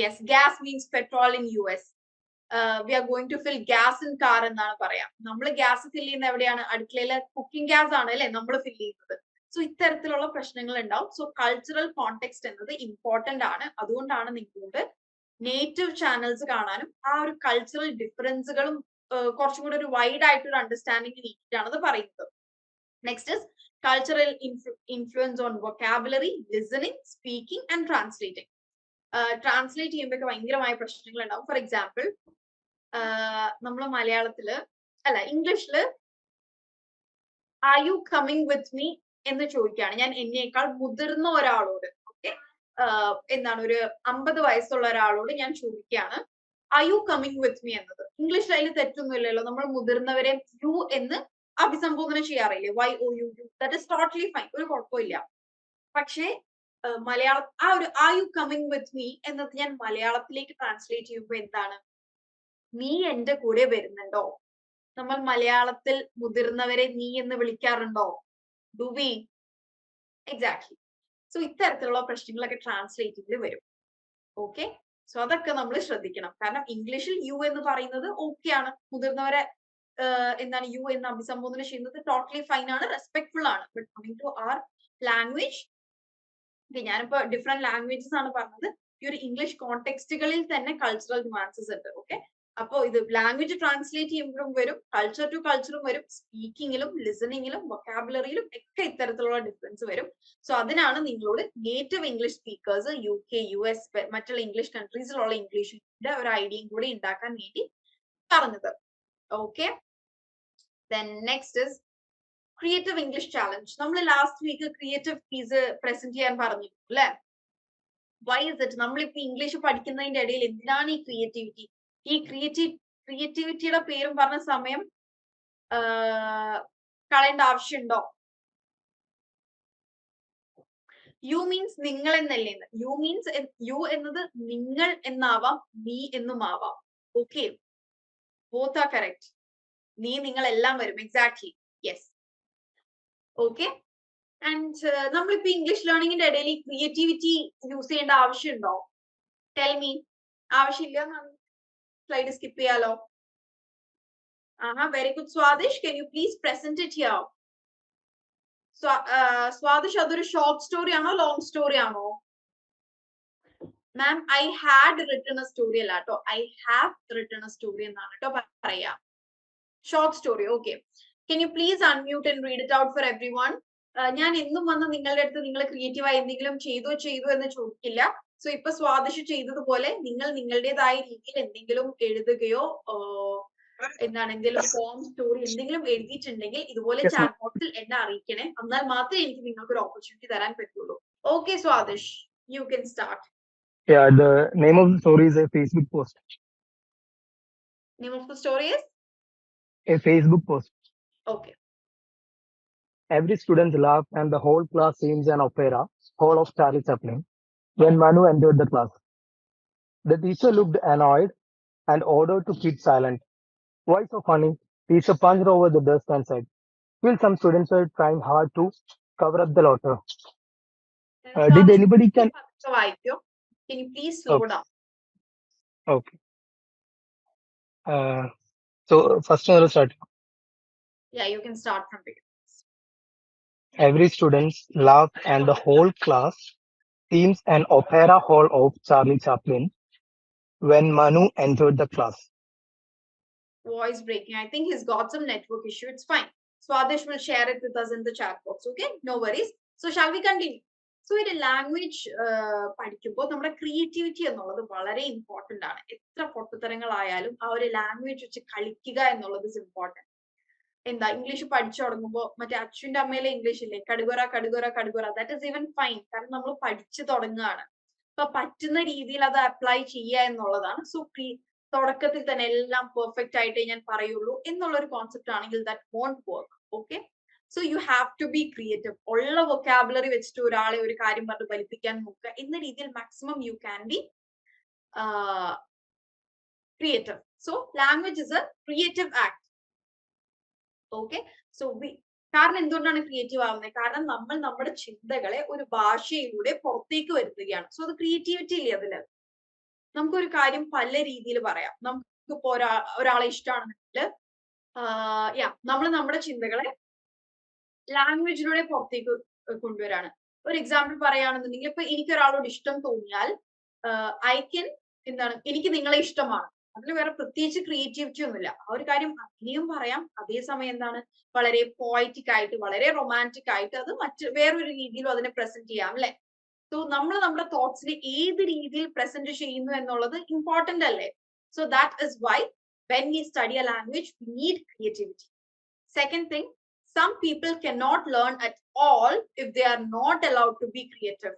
Yes, gas means petrol in US. We are going to fill gas in car എന്നാണ് പറയാം. നമ്മൾ ഗ്യാസ് ഫിൽ ചെയ്യുന്നത് എവിടെയാണ്? അടുക്കളയിലെ കുക്കിംഗ് ഗ്യാസ് ആണ് അല്ലെ നമ്മൾ ഫിൽ ചെയ്യുന്നത്. സോ ഇത്തരത്തിലുള്ള പ്രശ്നങ്ങൾ ഉണ്ടാവും. സോ കൾച്ചറൽ കോണ്ടെക്സ്റ്റ് എന്നത് ഇമ്പോർട്ടന്റ് ആണ്. അതുകൊണ്ടാണ് നിങ്ങളോട് നേറ്റീവ് ചാനൽസ് കാണാനും ആ ഒരു കൾച്ചറൽ ഡിഫറൻസുകളും കുറച്ചും കൂടെ ഒരു വൈഡ് ആയിട്ടൊരു അണ്ടർസ്റ്റാൻഡിങ് നീക്കിയിട്ടാണ് അത് പറയുന്നത്. Next is cultural influence on vocabulary, listening, speaking and translating. Translate ചെയ്യുമ്പോഴൊക്കെ ഭയങ്കരമായ പ്രശ്നങ്ങൾ ഉണ്ടാവും. ഫോർ എക്സാമ്പിൾ, നമ്മൾ മലയാളത്തില് അല്ല ഇംഗ്ലീഷില് are you coming with me എന്ന് ചോദിക്കുകയാണ് ഞാൻ എന്നേക്കാൾ മുതിർന്ന ഒരാളോട്. ഓക്കെ, എന്താണ് ഒരു 50 വയസ്സുള്ള ഒരാളോട് ഞാൻ ചോദിക്കുകയാണ് R you coming with me എന്നത്. ഇംഗ്ലീഷിൽ അതിൽ തെറ്റൊന്നുമില്ലല്ലോ, നമ്മൾ മുതിർന്നവരെ യു എന്ന് അഭിസംബോധന ചെയ്യാറില്ലേ, YOU, that is totally fine, ഒരു കുഴപ്പമില്ല. പക്ഷേ മലയാളം ആ ഒരു R you coming with me എന്നത് ഞാൻ മലയാളത്തിലേക്ക് ട്രാൻസ്ലേറ്റ് ചെയ്യുമ്പോൾ എന്താണ്, നീ എന്റെ കൂടെ വരുന്നുണ്ടോ? നമ്മൾ മലയാളത്തിൽ മുതിർന്നവരെ നീ എന്ന് വിളിക്കാറുണ്ടോ? Do we? എക്സാക്ട്ലി. സോ ഇത്തരത്തിലുള്ള പ്രശ്നങ്ങളൊക്കെ ട്രാൻസ്ലേറ്റിംഗിൽ വരും. ഓക്കെ, സോ അതൊക്കെ നമ്മൾ ശ്രദ്ധിക്കണം. കാരണം ഇംഗ്ലീഷിൽ യു എന്ന് പറയുന്നത് ഓക്കെ ആണ്, മുതിർന്നവരെ എന്താണ് യു എന്ന് അഭിസംബോധന ചെയ്യുന്നത് ടോട്ടലി ഫൈൻ ആണ്, റെസ്പെക്ട്ഫുൾ ആണ്. But coming to our language, ഞാനിപ്പോ ഡിഫറെന്റ് ലാംഗ്വേജസ് ആണ് പറഞ്ഞത്. ഈ ഒരു ഇംഗ്ലീഷ് കോണ്ടെക്സ്റ്റുകളിൽ തന്നെ കൾച്ചറൽ ന്യൂആൻസസ് ഉണ്ട്. ഓക്കെ, അപ്പോ ഇത് ലാംഗ്വേജ് ട്രാൻസ്ലേറ്റ് ചെയ്യുമ്പോഴും വരും, കൾച്ചർ ടു കൾച്ചറും വരും, സ്പീക്കിങ്ങിലും ലിസണിങ്ങിലും വൊക്കാബുലറിയിലും ഒക്കെ ഇത്തരത്തിലുള്ള ഡിഫറൻസ് വരും. സോ അതിനാണ് നിങ്ങളോട് native English speakers UK, US മറ്റുള്ള ഇംഗ്ലീഷ് കൺട്രീസിലുള്ള ഇംഗ്ലീഷിന്റെ ഒരു ഐഡിയയും കൂടി ഉണ്ടാക്കാൻ വേണ്ടി പറഞ്ഞത്. Okay, then next is creative English challenge. നമ്മൾ last week creative quiz present ചെയ്യാൻ പറഞ്ഞിരുന്നു അല്ലെ? Why is it? നമ്മളിപ്പോ ഇംഗ്ലീഷ് പഠിക്കുന്നതിന്റെ ഇടയിൽ എന്തിനാണ് ഈ ക്രിയേറ്റിവിറ്റി? ഈ ക്രിയേറ്റിവിറ്റിയുടെ പേരും പറഞ്ഞ സമയം കളയേണ്ട ആവശ്യമുണ്ടോ? യു മീൻസ് നിങ്ങൾ എന്നല്ലേ? യു മീൻസ് യു എന്നത് നിങ്ങൾ എന്നാവാം, നീ എന്നും ആവാം. Okay, both are correct. നീ നിങ്ങൾ എല്ലാം വരും. Exactly, yes. ഓക്കെ, ആൻഡ് നമ്മളിപ്പോ ഇംഗ്ലീഷ് ലേണിംഗിന്റെ ഇടയിൽ ഈ ക്രിയേറ്റിവിറ്റി യൂസ് ചെയ്യേണ്ട ആവശ്യമുണ്ടോ? Tell me. ആവശ്യമില്ല, സ്ലൈഡ് സ്കിപ്പ് ചെയ്യാലോ. Very good Swadish, can you please present it here? Swadish, അതൊരു ഷോർട്ട് സ്റ്റോറി ആണോ ലോങ് സ്റ്റോറി ആണോ? Ma'am, I had written a story അല്ല കേട്ടോ, I have written a story എന്നാണ് കേട്ടോ പറയാ. Short story. Okay, can you please unmute and read it out for every one? ഞാൻ എന്നും വന്ന് നിങ്ങളുടെ അടുത്ത് നിങ്ങൾ ക്രിയേറ്റീവായി എന്തെങ്കിലും ചെയ്തു എന്ന് ചോദിക്കില്ല. സോ ഇപ്പൊ സ്വാദിഷ് ചെയ്തതുപോലെ നിങ്ങൾ നിങ്ങളുടേതായ രീതിയിൽ എന്തെങ്കിലും എഴുതുകയോ എന്താണ് എന്തെങ്കിലും ഫോം സ്റ്റോറി എന്തെങ്കിലും എഴുതിയിട്ടുണ്ടെങ്കിൽ ഇതുപോലെ ചാറ്റ് ബോക്സിൽ എന്നെ അറിയിക്കണേ. എന്നാൽ മാത്രമേ എനിക്ക് നിങ്ങൾക്ക് ഒരു ഓപ്പർച്യൂണിറ്റി തരാൻ പറ്റുള്ളൂ. Okay Swadish, you can start. Yeah, the name of the story is a Facebook post. Name of the story is? A Facebook post. Okay. Every student laughed and the whole class seems an opera, whole of Charlie Chaplin, when Manu entered the class. The teacher looked annoyed and ordered to keep silent. Why so funny? Teacher punched over the desk and said, "Well, some students were trying hard to cover up the laughter." Did anybody can? Can you please slow down? Okay. So first one will start. Yeah, you can start from beginning. Every student laughed and the whole class seems an opera hall of Charlie Chaplin when Manu entered the class. Voice breaking. I think he's got some network issue. It's fine. Swadish will share it with us in the chat box. Okay, no worries. So shall we continue? So ഒരു language പഠിക്കുമ്പോൾ നമ്മുടെ creativity എന്നുള്ളത് വളരെ important ആണ്. എത്ര പൊട്ടത്തരങ്ങളായാലും ആ ഒരു language വെച്ച് കളിക്കുക എന്നുള്ളത് ഇസ് ഇമ്പോർട്ടന്റ്. എന്താ ഇംഗ്ലീഷ് പഠിച്ചു തുടങ്ങുമ്പോൾ മറ്റേ അച്ഛൻ്റെ അമ്മയിലെ ഇംഗ്ലീഷ് ഇല്ലേ, കടുകുറ കടുകുറ കടുകുറ, ദാറ്റ് ഇസ് ഈവൻ ഫൈൻ. കാരണം നമ്മൾ പഠിച്ചു തുടങ്ങുകയാണ്. അപ്പൊ പറ്റുന്ന രീതിയിൽ അത് അപ്ലൈ ചെയ്യുക എന്നുള്ളതാണ്. സോ തുടക്കത്തിൽ തന്നെ എല്ലാം പെർഫെക്റ്റ് ആയിട്ടേ ഞാൻ പറയുള്ളൂ എന്നുള്ള ഒരു കോൺസെപ്റ്റ് ആണെങ്കിൽ that won't work. Okay, so you have to be creative. ഉള്ള വൊക്കാബുലറി വെച്ചിട്ട് ഒരാളെ ഒരു കാര്യം പറഞ്ഞ് ഫലിപ്പിക്കാൻ നോക്കുക എന്ന രീതിയിൽ maximum you can be creative. So language is a creative act. Okay, so കാരണം എന്തുകൊണ്ടാണ് ക്രിയേറ്റീവ് ആവുന്നത്? കാരണം നമ്മൾ നമ്മുടെ ചിന്തകളെ ഒരു ഭാഷയിലൂടെ പുറത്തേക്ക് വരുത്തുകയാണ്. സോ അത് ക്രിയേറ്റിവിറ്റി ഇല്ലേ അതില്? നമുക്കൊരു കാര്യം പല രീതിയിൽ പറയാം. നമുക്കിപ്പോ ഒരാളെ ഇഷ്ടമാണെന്നുണ്ടെങ്കിൽ നമ്മൾ നമ്മുടെ ചിന്തകളെ ലാംഗ്വേജിലൂടെ പുറത്തേക്ക് കൊണ്ടുവരാണ്. ഒരു എക്സാമ്പിൾ പറയുകയാണെന്നുണ്ടെങ്കിൽ ഇപ്പൊ എനിക്ക് ഒരാളോട് ഇഷ്ടം തോന്നിയാൽ ഐ കെൻ എന്താണ്, എനിക്ക് നിങ്ങളെ ഇഷ്ടമാണ്. അതിൽ വേറെ പ്രത്യേകിച്ച് ക്രിയേറ്റിവിറ്റി ഒന്നുമില്ല. ആ ഒരു കാര്യം അങ്ങനെയും പറയാം. അതേസമയം എന്താണ്, വളരെ പോയറ്റിക് ആയിട്ട് വളരെ റൊമാൻറ്റിക് ആയിട്ട് അത് വേറൊരു രീതിയിലും അതിനെ പ്രസന്റ് ചെയ്യാം അല്ലെ? സോ നമ്മൾ നമ്മുടെ തോട്ട്സിനെ ഏത് രീതിയിൽ പ്രസന്റ് ചെയ്യുന്നു എന്നുള്ളത് ഇമ്പോർട്ടന്റ് അല്ലേ? So that is why when we study a language we need creativity. Second thing, some people cannot learn at all if they are not allowed to be creative,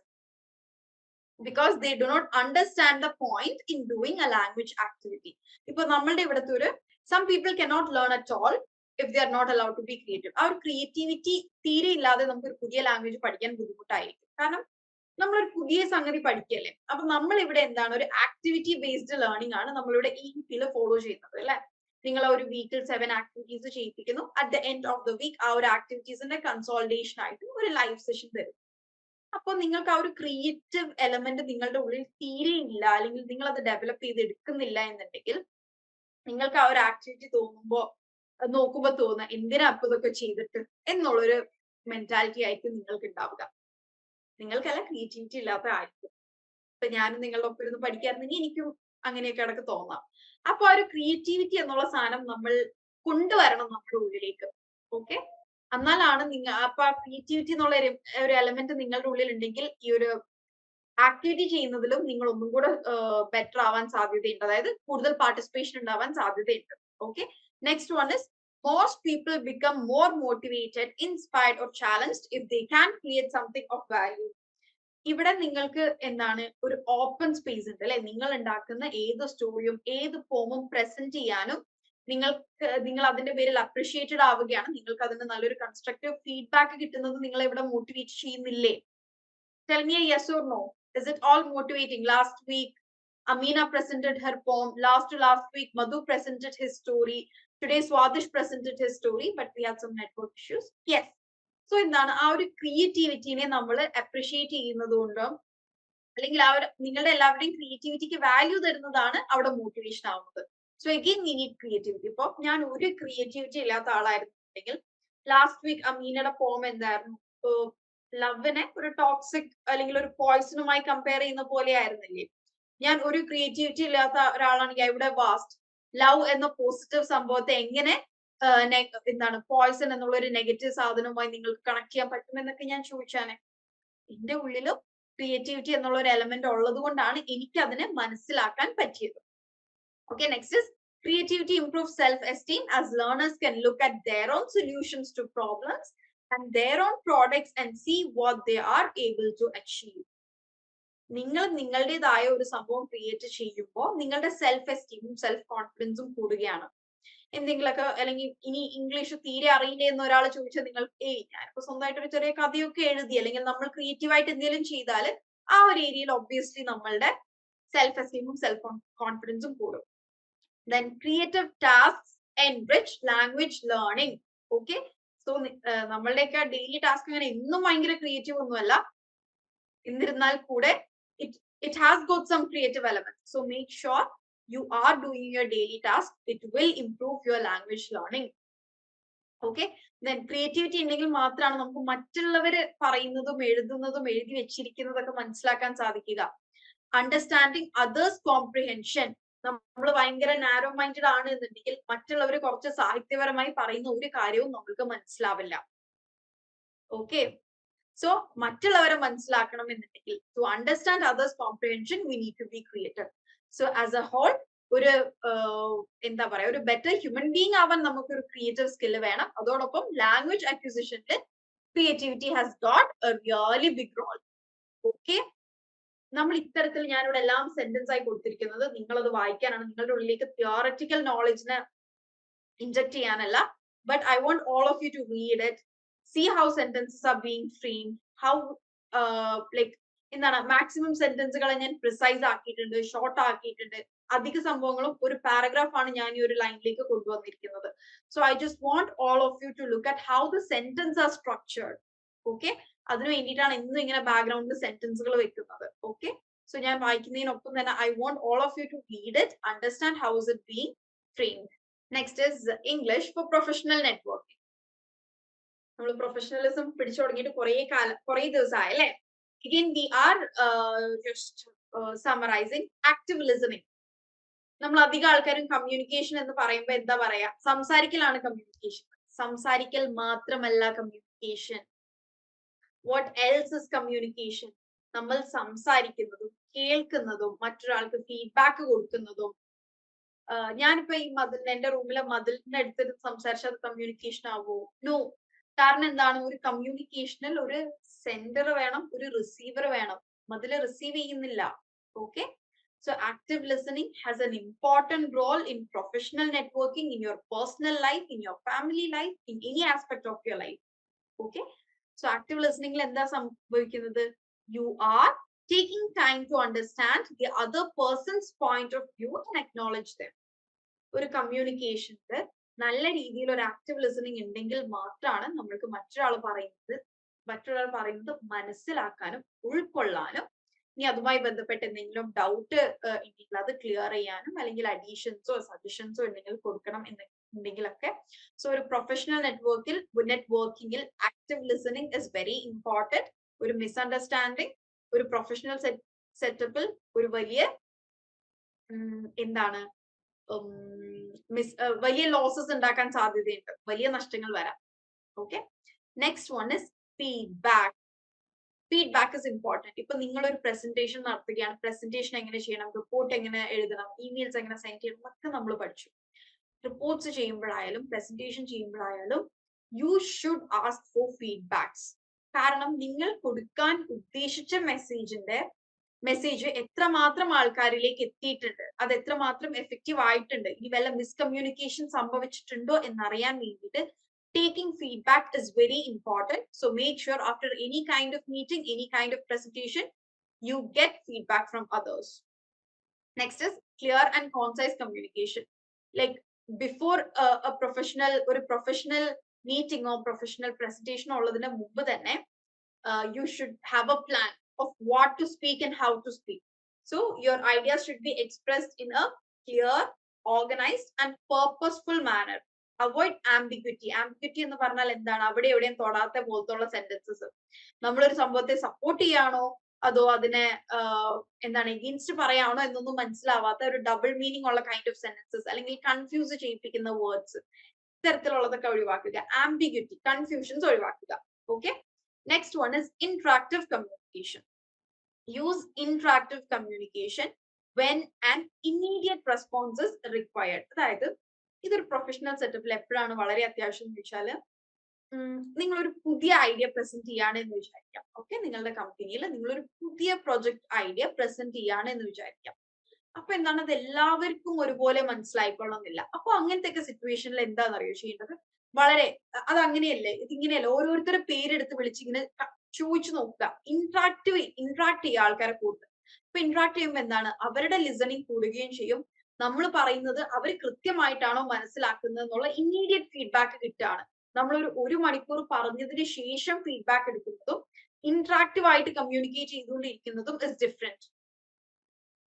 because they do not understand the point in doing a language activity. ഇപ്പൊ നമ്മളുടെ ഇവിടുത്തെ ഒരു some people cannot learn at all if they are not allowed to be creative. ആ ഒരു creativity തീരെ ഇല്ലാതെ നമുക്ക് ഒരു പുതിയ ലാംഗ്വേജ് പഠിക്കാൻ ബുദ്ധിമുട്ടായിരിക്കും. കാരണം നമ്മളൊരു പുതിയ സംഗതി പഠിക്കല്ലേ. അപ്പൊ നമ്മൾ ഇവിടെ എന്താണ്, ഒരു ആക്ടിവിറ്റി ബേസ്ഡ് ലേണിംഗ് ആണ് നമ്മളിവിടെ ഈ ഫീൽ ഫോളോ ചെയ്യുന്നത് അല്ലെ? നിങ്ങൾ ഒരു വീക്കിൽ 7 ആക്ടിവിറ്റീസ് ചെയ്യിപ്പിക്കുന്നു. At the end of the week ആ ഒരു ആക്ടിവിറ്റീസിന്റെ കൺസോൾട്ടേഷൻ ആയിട്ട് ഒരു ലൈവ് സെഷൻ തരും. അപ്പൊ നിങ്ങൾക്ക് ആ ഒരു ക്രിയേറ്റീവ് എലമെന്റ് നിങ്ങളുടെ ഉള്ളിൽ തീരെ ഇല്ല, അല്ലെങ്കിൽ നിങ്ങൾ അത് ഡെവലപ്പ് ചെയ്ത് എടുക്കുന്നില്ല എന്നുണ്ടെങ്കിൽ നിങ്ങൾക്ക് ആ ഒരു ആക്ടിവിറ്റി തോന്നുമ്പോൾ നോക്കുമ്പോ തോന്നുക എന്തിനാ അപ്പൊ ഇതൊക്കെ ചെയ്തിട്ട് എന്നുള്ളൊരു മെന്റാലിറ്റി ആയിരിക്കും നിങ്ങൾക്ക് ഉണ്ടാവുക. നിങ്ങൾക്കല്ല, ക്രിയേറ്റിവിറ്റി ഇല്ലാത്ത ആയിരിക്കും. ഇപ്പൊ ഞാനും നിങ്ങളുടെ ഒപ്പം ഇരുന്ന് പഠിക്കാറുണ്ടെങ്കിൽ എനിക്കും അങ്ങനെയൊക്കെ ഇടയ്ക്ക് തോന്നാം. അപ്പൊ ആ ഒരു ക്രിയേറ്റിവിറ്റി എന്നുള്ള സാധനം നമ്മൾ കൊണ്ടുവരണം നമ്മുടെ ഉള്ളിലേക്ക്. ഓക്കെ, എന്നാലാണ് അപ്പൊ ആ ക്രിയേറ്റിവിറ്റി എന്നുള്ള ഒരു എലമെന്റ് നിങ്ങളുടെ ഉള്ളിൽ ഉണ്ടെങ്കിൽ ഈ ഒരു ആക്ടിവിറ്റി ചെയ്യുന്നതിലും നിങ്ങൾ ഒന്നും കൂടെ ബെറ്റർ ആവാൻ സാധ്യതയുണ്ട്. അതായത് കൂടുതൽ പാർട്ടിസിപ്പേഷൻ ഉണ്ടാവാൻ സാധ്യതയുണ്ട്. Okay, next one is most people become more motivated, inspired or challenged if they can create something of value. ഇവിടെ നിങ്ങൾക്ക് എന്താണ് ഒരു ഓപ്പൺ സ്പേസ് ഉണ്ട് അല്ലെ? നിങ്ങൾ ഉണ്ടാക്കുന്ന ഏത് സ്റ്റോറിയും ഏത് ഫോമും പ്രസന്റ് ചെയ്യാനും നിങ്ങൾ അതിന്റെ പേരിൽ അപ്രിഷിയേറ്റഡ് ആവുകയാണ്, നിങ്ങൾക്ക് അതിന് നല്ലൊരു കൺസ്ട്രക്റ്റീവ് ഫീഡ്ബാക്ക് കിട്ടുന്നത് നിങ്ങളെ ഇവിടെ മോട്ടിവേറ്റ് ചെയ്യുന്നില്ലേ? Tell me a yes or no. Is it all motivating? Last week Amina presented her poem. Last week Madhu presented his story. Today Swadish presented his story, but we had some network issues. Yes. So എന്താണ് ആ ഒരു ക്രിയേറ്റിവിറ്റിനെ നമ്മൾ appreciate ചെയ്യുന്നത് കൊണ്ടും അല്ലെങ്കിൽ ആ ഒരു നിങ്ങളുടെ എല്ലാവരുടെയും ക്രിയേറ്റിവിറ്റിക്ക് വാല്യൂ തരുന്നതാണ് അവിടെ മോട്ടിവേഷൻ ആവുന്നത്. So again we need creativity. ഇപ്പൊ ഞാൻ ഒരു ക്രിയേറ്റിവിറ്റി ഇല്ലാത്ത ആളായിരുന്നുണ്ടെങ്കിൽ ലാസ്റ്റ് വീക്ക് അമീനയുടെ പോം എന്തായിരുന്നു? ലവിനെ ഒരു ടോക്സിക് അല്ലെങ്കിൽ ഒരു പോയിസണുമായി കമ്പയർ ചെയ്യുന്ന പോലെ ആയിരുന്നില്ലേ? ഞാൻ ഒരു ക്രിയേറ്റിവിറ്റി ഇല്ലാത്ത ഒരാളാണെങ്കിൽ ഇവിടെ വാസ്റ്റ് ലവ് എന്ന പോസിറ്റീവ് സംഭവത്തെ എങ്ങനെ എന്താണ് പോയിസൺ എന്നുള്ള ഒരു നെഗറ്റീവ് സാധനവുമായി നിങ്ങൾക്ക് കണക്ട് ചെയ്യാൻ പറ്റുമെന്നൊക്കെ ഞാൻ ചോദിച്ചാനെ. എന്റെ ഉള്ളിലും ക്രിയേറ്റിവിറ്റി എന്നുള്ള ഒരു എലമെന്റ് ഉള്ളത് കൊണ്ടാണ് എനിക്ക് അതിനെ മനസ്സിലാക്കാൻ പറ്റിയത്. Okay, next is creativity improves self-esteem as learners can look at their own solutions to problems and their own products and see what they are able to achieve. നിങ്ങൾ നിങ്ങളുടേതായ ഒരു സംഭവം ക്രിയേറ്റ് ചെയ്യുമ്പോൾ നിങ്ങളുടെ സെൽഫ് എസ്റ്റീമും സെൽഫ് കോൺഫിഡൻസും കൂടുകയാണ്. എന്തെങ്കിലുമൊക്കെ അല്ലെങ്കിൽ ഇനി ഇംഗ്ലീഷ് തീരെ അറിയില്ലേ എന്ന് ഒരാൾ ചോദിച്ചാൽ നിങ്ങൾ ഞാനിപ്പോ സ്വന്തമായിട്ട് ഒരു ചെറിയ കഥയൊക്കെ എഴുതി അല്ലെങ്കിൽ നമ്മൾ ക്രിയേറ്റീവായിട്ട് എന്തെങ്കിലും ചെയ്താൽ ആ ഒരു ഏരിയയിൽ ഒബ്വിയസ്ലി നമ്മളുടെ സെൽഫ് എസ്റ്റീമും സെൽഫ് കോൺഫിഡൻസും കൂടും. Then creative tasks enrich language learning. Okay, so നമ്മളുടെയൊക്കെ ഡെയിലി ടാസ്ക് അങ്ങനെ എന്നും ഭയങ്കര ക്രിയേറ്റീവ് ഒന്നുമല്ല, എന്നിരുന്നാൽ കൂടെ it has got some creative elements. So make sure you are doing your daily task. It will improve your language learning. Okay, then creativity ഉണ്ടെങ്കിൽ മാത്രമാണ് നമുക്ക് മറ്റുള്ളവർ പറയുന്നതും എഴുതുന്നതും എഴുതി വെച്ചിരിക്കുന്നതൊക്കെ മനസ്സിലാക്കാൻ സാധിക്കുക. Understanding others comprehension. നമ്മൾ ഭയങ്കര നാരോ മൈൻഡഡ് ആണ് എന്നുണ്ടെങ്കിൽ മറ്റുള്ളവർ കുറച്ച് സാഹിത്യപരമായി പറയുന്ന ഒരു കാര്യവും നമ്മൾക്ക് മനസ്സിലാവില്ല. ഓക്കെ, സോ മറ്റുള്ളവരെ മനസ്സിലാക്കണം എന്നുണ്ടെങ്കിൽ to understand others comprehension we need to be creative. So as a whole ഒരു എന്താ പറയാ ഒരു ബെറ്റർ ഹ്യൂമൻ ബീങ് ആവാൻ നമുക്കൊരു ക്രിയേറ്റീവ് സ്കില്ല് വേണം. അതോടൊപ്പം ലാംഗ്വേജ് അക്വിസിഷനിൽ creativity has got a really big role. Okay, നമ്മൾ ഇത്തരത്തിൽ ഞാനിവിടെ എല്ലാം സെന്റൻസ് ആയി കൊടുത്തിരിക്കുന്നത് നിങ്ങളത് വായിക്കാനാണ്, നിങ്ങളുടെ ഉള്ളിലേക്ക് തിയോററ്റിക്കൽ നോളജിനെ ഇൻജക്ട് ചെയ്യാനല്ല. But I want all of you to read it, see how sentences are being framed, how like എന്താണ് മാക്സിമം സെന്റൻസുകളെ ഞാൻ പ്രിസൈസ് ആക്കിയിട്ടുണ്ട്, ഷോർട്ട് ആക്കിയിട്ടുണ്ട്. അധിക സംഭവങ്ങളും ഒരു പാരഗ്രാഫ് ആണ് ഞാൻ ഈ ഒരു ലൈനിലേക്ക് കൊണ്ടുവന്നിരിക്കുന്നത്. So I just want all of you to look at how the sentence are structured. Okay, അതിനു വേണ്ടിയിട്ടാണ് എന്നും ഇങ്ങനെ ബാക്ക്ഗ്രൗണ്ടിൽ സെന്റൻസുകൾ വെക്കുന്നത്. ഓക്കെ, സോ ഞാൻ വായിക്കുന്നതിനൊപ്പം തന്നെ I want all of you to read it, understand how is it being framed. Next is English for professional networking. നമ്മൾ പ്രൊഫഷണലിസം പിടിച്ചു തുടങ്ങിയിട്ട് കുറെ ദിവസമായി അല്ലെ? Again we are just summarizing active listening. നമ്മൾ അധികം ആൾക്കാരും കമ്മ്യൂണിക്കേഷൻ എന്ന് പറയുമ്പോൾ എന്താ പറയാ, സംസാരിക്കലാണ് കമ്മ്യൂണിക്കേഷൻ. സംസാരിക്കൽ മാത്രമല്ല communication. What else is communication? നമ്മൾ സംസാരിക്കുന്നതും കേൾക്കുന്നതും മറ്റൊരാൾക്ക് ഫീഡ്ബാക്ക് കൊടുക്കുന്നതും. ഞാനിപ്പോ ഈ എന്റെ റൂമിലെ മതിലിന്റെ അടുത്ത് സംസാരിച്ചത് കമ്മ്യൂണിക്കേഷൻ ആവോ? നോ. കാരണം എന്താണ്, ഒരു കമ്മ്യൂണിക്കേഷനിൽ ഒരു സെൻഡർ വേണം, ഒരു റിസീവർ വേണം. മതില് റിസീവ് ചെയ്യുന്നില്ല. Okay, so active listening has an important role in professional networking, in your personal life, in your family life, in any aspect of your life. Okay, so active ലിസണിംഗിൽ എന്താ സംഭവിക്കുന്നത്? You are taking time to understand the other person's point of view and acknowledge them. ഒരു കമ്മ്യൂണിക്കേഷനിൽ നല്ല രീതിയിൽ ഒരു active listening ഉണ്ടെങ്കിൽ മാത്രമാണ് നമ്മൾക്ക് മറ്റൊരാൾ പറയുന്നത് മനസ്സിലാക്കാനും ഉൾക്കൊള്ളാനും, ഇനി അതുമായി ബന്ധപ്പെട്ട് എന്തെങ്കിലും ഡൗട്ട് ഉണ്ടെങ്കിൽ അത് ക്ലിയർ ചെയ്യാനും അല്ലെങ്കിൽ അഡീഷൻസോ സജഷൻസോ എന്തെങ്കിലും കൊടുക്കണം ഉണ്ടെങ്കിലൊക്കെ. സോ ഒരു പ്രൊഫഷണൽ നെറ്റ്വർക്കിംഗിൽ active listening is very important. ഒരു മിസ്അണ്ടർസ്റ്റാൻഡിങ് ഒരു പ്രൊഫഷണൽ സെറ്റപ്പിൽ ഒരു വലിയ എന്താണ് വലിയ ലോസസ് ഉണ്ടാക്കാൻ സാധ്യതയുണ്ട്, വലിയ നഷ്ടങ്ങൾ വരാം. Okay, next one is feedback. Feedback is important. ഇപ്പൊ നിങ്ങളൊരു പ്രസന്റേഷൻ നടത്തുകയാണ്, പ്രസന്റേഷൻ എങ്ങനെ ചെയ്യണം, റിപ്പോർട്ട് എങ്ങനെ എഴുതണം, ഇമെയിൽസ് എങ്ങനെ സെൻഡ് ചെയ്യണം എന്നൊക്കെ നമ്മൾ പഠിച്ചു. റിപ്പോർട്ട്സ് ചെയ്യുമ്പോഴായാലും പ്രസന്റേഷൻ ചെയ്യുമ്പോഴായാലും you should ask for feedbacks. കാരണം നിങ്ങൾ കൊടുക്കാൻ ഉദ്ദേശിച്ച മെസ്സേജ് എത്രമാത്രം ആൾക്കാരിലേക്ക് എത്തിയിട്ടുണ്ട്, അത് എത്രമാത്രം എഫക്റ്റീവ് ആയിട്ടുണ്ട്, ഇനി വല്ല മിസ്കമ്മ്യൂണിക്കേഷൻ സംഭവിച്ചിട്ടുണ്ടോ എന്നറിയാൻ വേണ്ടിയിട്ട് taking feedback is very important. So make sure after any kind of meeting, any kind of presentation, you get feedback from others. Next is clear and concise communication. Like before a professional meeting or professional presentation ഉള്ളതിന് മുമ്പ് തന്നെ you should have a plan of what to speak and how to speak. So your ideas should be expressed in a clear, organized and purposeful manner. Avoid ambiguity. Ambiguity എന്ന് പറഞ്ഞാൽ എന്താണ്? അവിടെ എവിടെയും തൊടാത്ത പോലത്തുള്ള sentences. നമ്മളൊരു സംഭവത്തെ സപ്പോർട്ട് ചെയ്യാണോ അതോ അതിനെ എന്താണ് എഗെയിൻസ്റ്റ് പറയാണോ എന്നൊന്നും മനസ്സിലാവാത്ത ഒരു ഡബിൾ മീനിങ് ഉള്ള കൈൻഡ് ഓഫ് സെന്റൻസസ്, അല്ലെങ്കിൽ കൺഫ്യൂസ് ചെയ്യിപ്പിക്കുന്ന വേർഡ്സ്, ഇത്തരത്തിലുള്ളതൊക്കെ ഒഴിവാക്കുക. ആംബിഗ്വിറ്റി, കൺഫ്യൂഷൻസ് ഒഴിവാക്കുക. Okay, next one is interactive communication. Use interactive communication when an immediate response is required. അതായത് ഇതൊരു പ്രൊഫഷണൽ സെറ്റപ്പിൽ എപ്പോഴാണ് വളരെ അത്യാവശ്യം എന്ന് വെച്ചാൽ, നിങ്ങളൊരു പുതിയ ഐഡിയ പ്രസന്റ് ചെയ്യാണ് എന്ന് വിചാരിക്കാം. ഓക്കെ, നിങ്ങളുടെ കമ്പനിയിൽ നിങ്ങളൊരു പുതിയ പ്രൊജക്ട് ഐഡിയ പ്രസന്റ് ചെയ്യാണ് എന്ന് വിചാരിക്കാം. അപ്പൊ എന്താണ്, അത് എല്ലാവർക്കും ഒരുപോലെ മനസ്സിലായിക്കൊള്ളുന്നില്ല. അപ്പൊ അങ്ങനത്തെ ഒക്കെ സിറ്റുവേഷനിൽ എന്താണെന്നറിയോ ചെയ്യേണ്ടത്? വളരെ അതങ്ങനെയല്ലേ, ഇതിങ്ങനെയല്ല, ഓരോരുത്തരുടെ പേരെടുത്ത് വിളിച്ചിങ്ങനെ ചോദിച്ചു നോക്കുക. ഇന്ററാക്ട് ചെയ്യുക ആൾക്കാരെ കൂടുതൽ. അപ്പൊ ഇന്ററാക്ട് ചെയ്യുമ്പോൾ എന്താണ്, അവരുടെ ലിസണിങ് കൂടുകയും ചെയ്യും. നമ്മൾ പറയുന്നത് അവർ കൃത്യമായിട്ടാണോ മനസ്സിലാക്കുന്നത് എന്നുള്ള ഇമ്മീഡിയറ്റ് ഫീഡ്ബാക്ക് കിട്ടുകയാണ്. നമ്മൾ ഒരു മണിക്കൂർ പറഞ്ഞതിന് ശേഷം ഫീഡ്ബാക്ക് എടുക്കുന്നതും ഇന്ററാക്റ്റീവ് ആയിട്ട് കമ്മ്യൂണിക്കേറ്റ് ചെയ്തുകൊണ്ടിരിക്കുന്നതും ഇസ് ഡിഫറെന്റ്.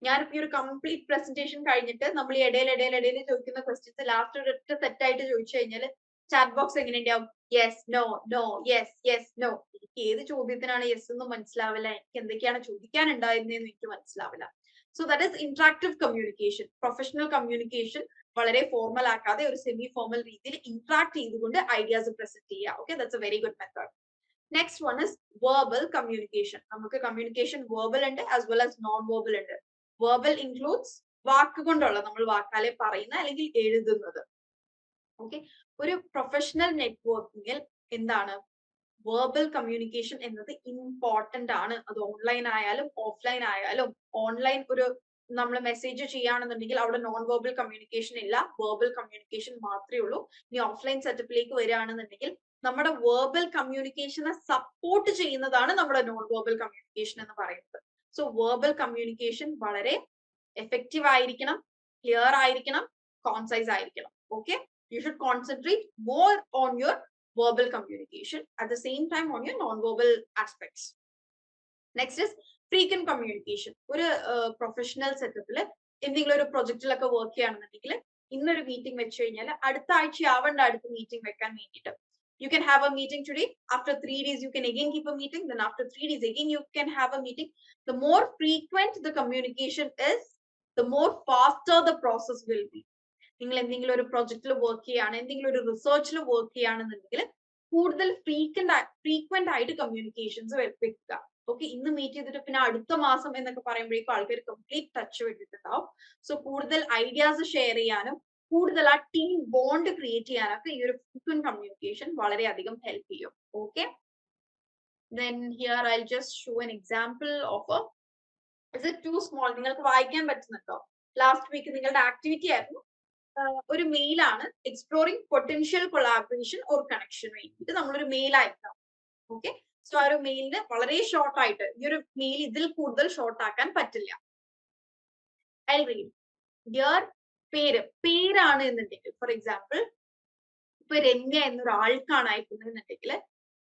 ഞാനിപ്പോ ഈ ഒരു കംപ്ലീറ്റ് പ്രസന്റേഷൻ കഴിഞ്ഞിട്ട് നമ്മൾ ഈ ഇടയിൽ ചോദിക്കുന്ന ക്വസ്റ്റ്യൻസ് ലാസ്റ്റ് ഒരൊറ്റ സെറ്റ് ആയിട്ട് ചോദിച്ചു കഴിഞ്ഞാൽ ചാറ്റ് ബോക്സ് എങ്ങനെ ഉണ്ടാവും? Yes, no, no, yes, yes, no. എനിക്ക് ഏത് ചോദ്യത്തിനാണ് യെസ് ഒന്നും മനസ്സിലാവില്ല, എനിക്ക് എന്തൊക്കെയാണ് ചോദിക്കാൻ ഉണ്ടായിരുന്നതെന്ന് എനിക്ക് മനസ്സിലാവില്ല. So that is interactive communication. Professional communication വളരെ ഫോർമൽ ആക്കാതെ ഒരു സെമി ഫോർമൽ രീതിയിൽ ഇന്ററാക്ട് ചെയ്തുകൊണ്ട് ഐഡിയാസ് പ്രസന്റ് ചെയ്യുക. Okay, that's a very good method. Next one is verbal communication. നമുക്ക് കമ്മ്യൂണിക്കേഷൻ വെർബൽ ഉണ്ട് as well as non verbal ഉണ്ട്. Verbal includes വാക്കുകൊണ്ടുള്ള, നമ്മൾ വാക്കാലെ പറയുന്ന അല്ലെങ്കിൽ എഴുതുന്നത്. ഓക്കെ, ഒരു പ്രൊഫഷണൽ നെറ്റ്വർക്കിംഗിൽ എന്താണ് വെർബൽ കമ്മ്യൂണിക്കേഷൻ എന്നത് ഇമ്പോർട്ടന്റ് ആണ്. അത് ഓൺലൈൻ ആയാലും ഓഫ്ലൈൻ ആയാലും. ഓൺലൈൻ ഒരു നമ്മൾ മെസ്സേജ് ചെയ്യുകയാണെന്നുണ്ടെങ്കിൽ അവിടെ നോൺ വെർബൽ കമ്മ്യൂണിക്കേഷൻ ഇല്ല, വെർബൽ കമ്മ്യൂണിക്കേഷൻ മാത്രമേ ഉള്ളൂ. ഇനി ഓഫ്ലൈൻ സെറ്റപ്പിലേക്ക് വരികയാണെന്നുണ്ടെങ്കിൽ നമ്മുടെ വെർബൽ കമ്മ്യൂണിക്കേഷനെ സപ്പോർട്ട് ചെയ്യുന്നതാണ് നമ്മുടെ നോൺ വെർബൽ കമ്മ്യൂണിക്കേഷൻ എന്ന് പറയുന്നത്. സോ വെർബൽ കമ്മ്യൂണിക്കേഷൻ വളരെ എഫക്റ്റീവ് ആയിരിക്കണം, ക്ലിയർ ആയിരിക്കണം, കോൺസൈസ് ആയിരിക്കണം. Okay, you should concentrate more on your verbal communication, at the same time on your non-verbal aspects. Next is frequent communication. ഒരു professional സെറ്റപ്പിൽ എന്തെങ്കിലും ഒരു പ്രൊജക്റ്റിലൊക്കെ വർക്ക് ചെയ്യുകയാണെന്നുണ്ടെങ്കിൽ ഇന്നൊരു മീറ്റിംഗ് വെച്ച് കഴിഞ്ഞാൽ അടുത്ത ആഴ്ച ആവേണ്ട അടുത്ത മീറ്റിംഗ് വെക്കാൻ വേണ്ടിയിട്ട് you can have a meeting today, after 3 days you can again keep a meeting, then after 3 days again you can have a meeting. The more frequent the communication is, the more faster the process will be. നിങ്ങൾ എന്തെങ്കിലും ഒരു പ്രൊജക്റ്റിൽ work ചെയ്യാണ്, എന്തെങ്കിലും ഒരു റിസർച്ചിൽ work ചെയ്യുകയാണെന്നുണ്ടെങ്കിൽ കൂടുതൽ frequent ആയിട്ട് communications വെക്കുക. ഓക്കെ, ഇന്ന് മീറ്റ് ചെയ്തിട്ട് പിന്നെ അടുത്ത മാസം എന്നൊക്കെ പറയുമ്പോഴേക്കും ആൾക്കാർ കംപ്ലീറ്റ് ടച്ച് വിട്ടിട്ടുണ്ടാവും. സോ കൂടുതൽ ഐഡിയാസ് ഷെയർ ചെയ്യാനും കൂടുതൽ ആ ടീം ബോണ്ട് ക്രിയേറ്റ് ചെയ്യാനൊക്കെ ഈ ഒരു ഫ്രീക്വന്റ് കമ്മ്യൂണിക്കേഷൻ വളരെയധികം ഹെൽപ്പ് ചെയ്യും. Okay, then here I'll just show an example of a, is it too small? നിങ്ങൾക്ക് വായിക്കാൻ പറ്റുന്നുണ്ടോ? ലാസ്റ്റ് വീക്ക് നിങ്ങളുടെ ആക്ടിവിറ്റി ആയിരുന്നു ഒരു മെയിലാണ്, exploring potential collaboration or connection വേണ്ടിയിട്ട് നമ്മളൊരു മെയിൽ അയക്കാം. ഓക്കെ, സോ ആ ഒരു മെയിലിന് വളരെ ഷോർട്ട് ആയിട്ട്, ഈ ഒരു മെയിൽ ഇതിൽ കൂടുതൽ ഷോർട്ട് ആക്കാൻ പറ്റില്ല. ഡിയർ പേരാണ് എന്നുണ്ടെങ്കിൽ, ഫോർ എക്സാമ്പിൾ ഇപ്പൊ രമ്യ എന്നൊരാൾക്കാണ് അയക്കുന്നതെന്നുണ്ടെങ്കിൽ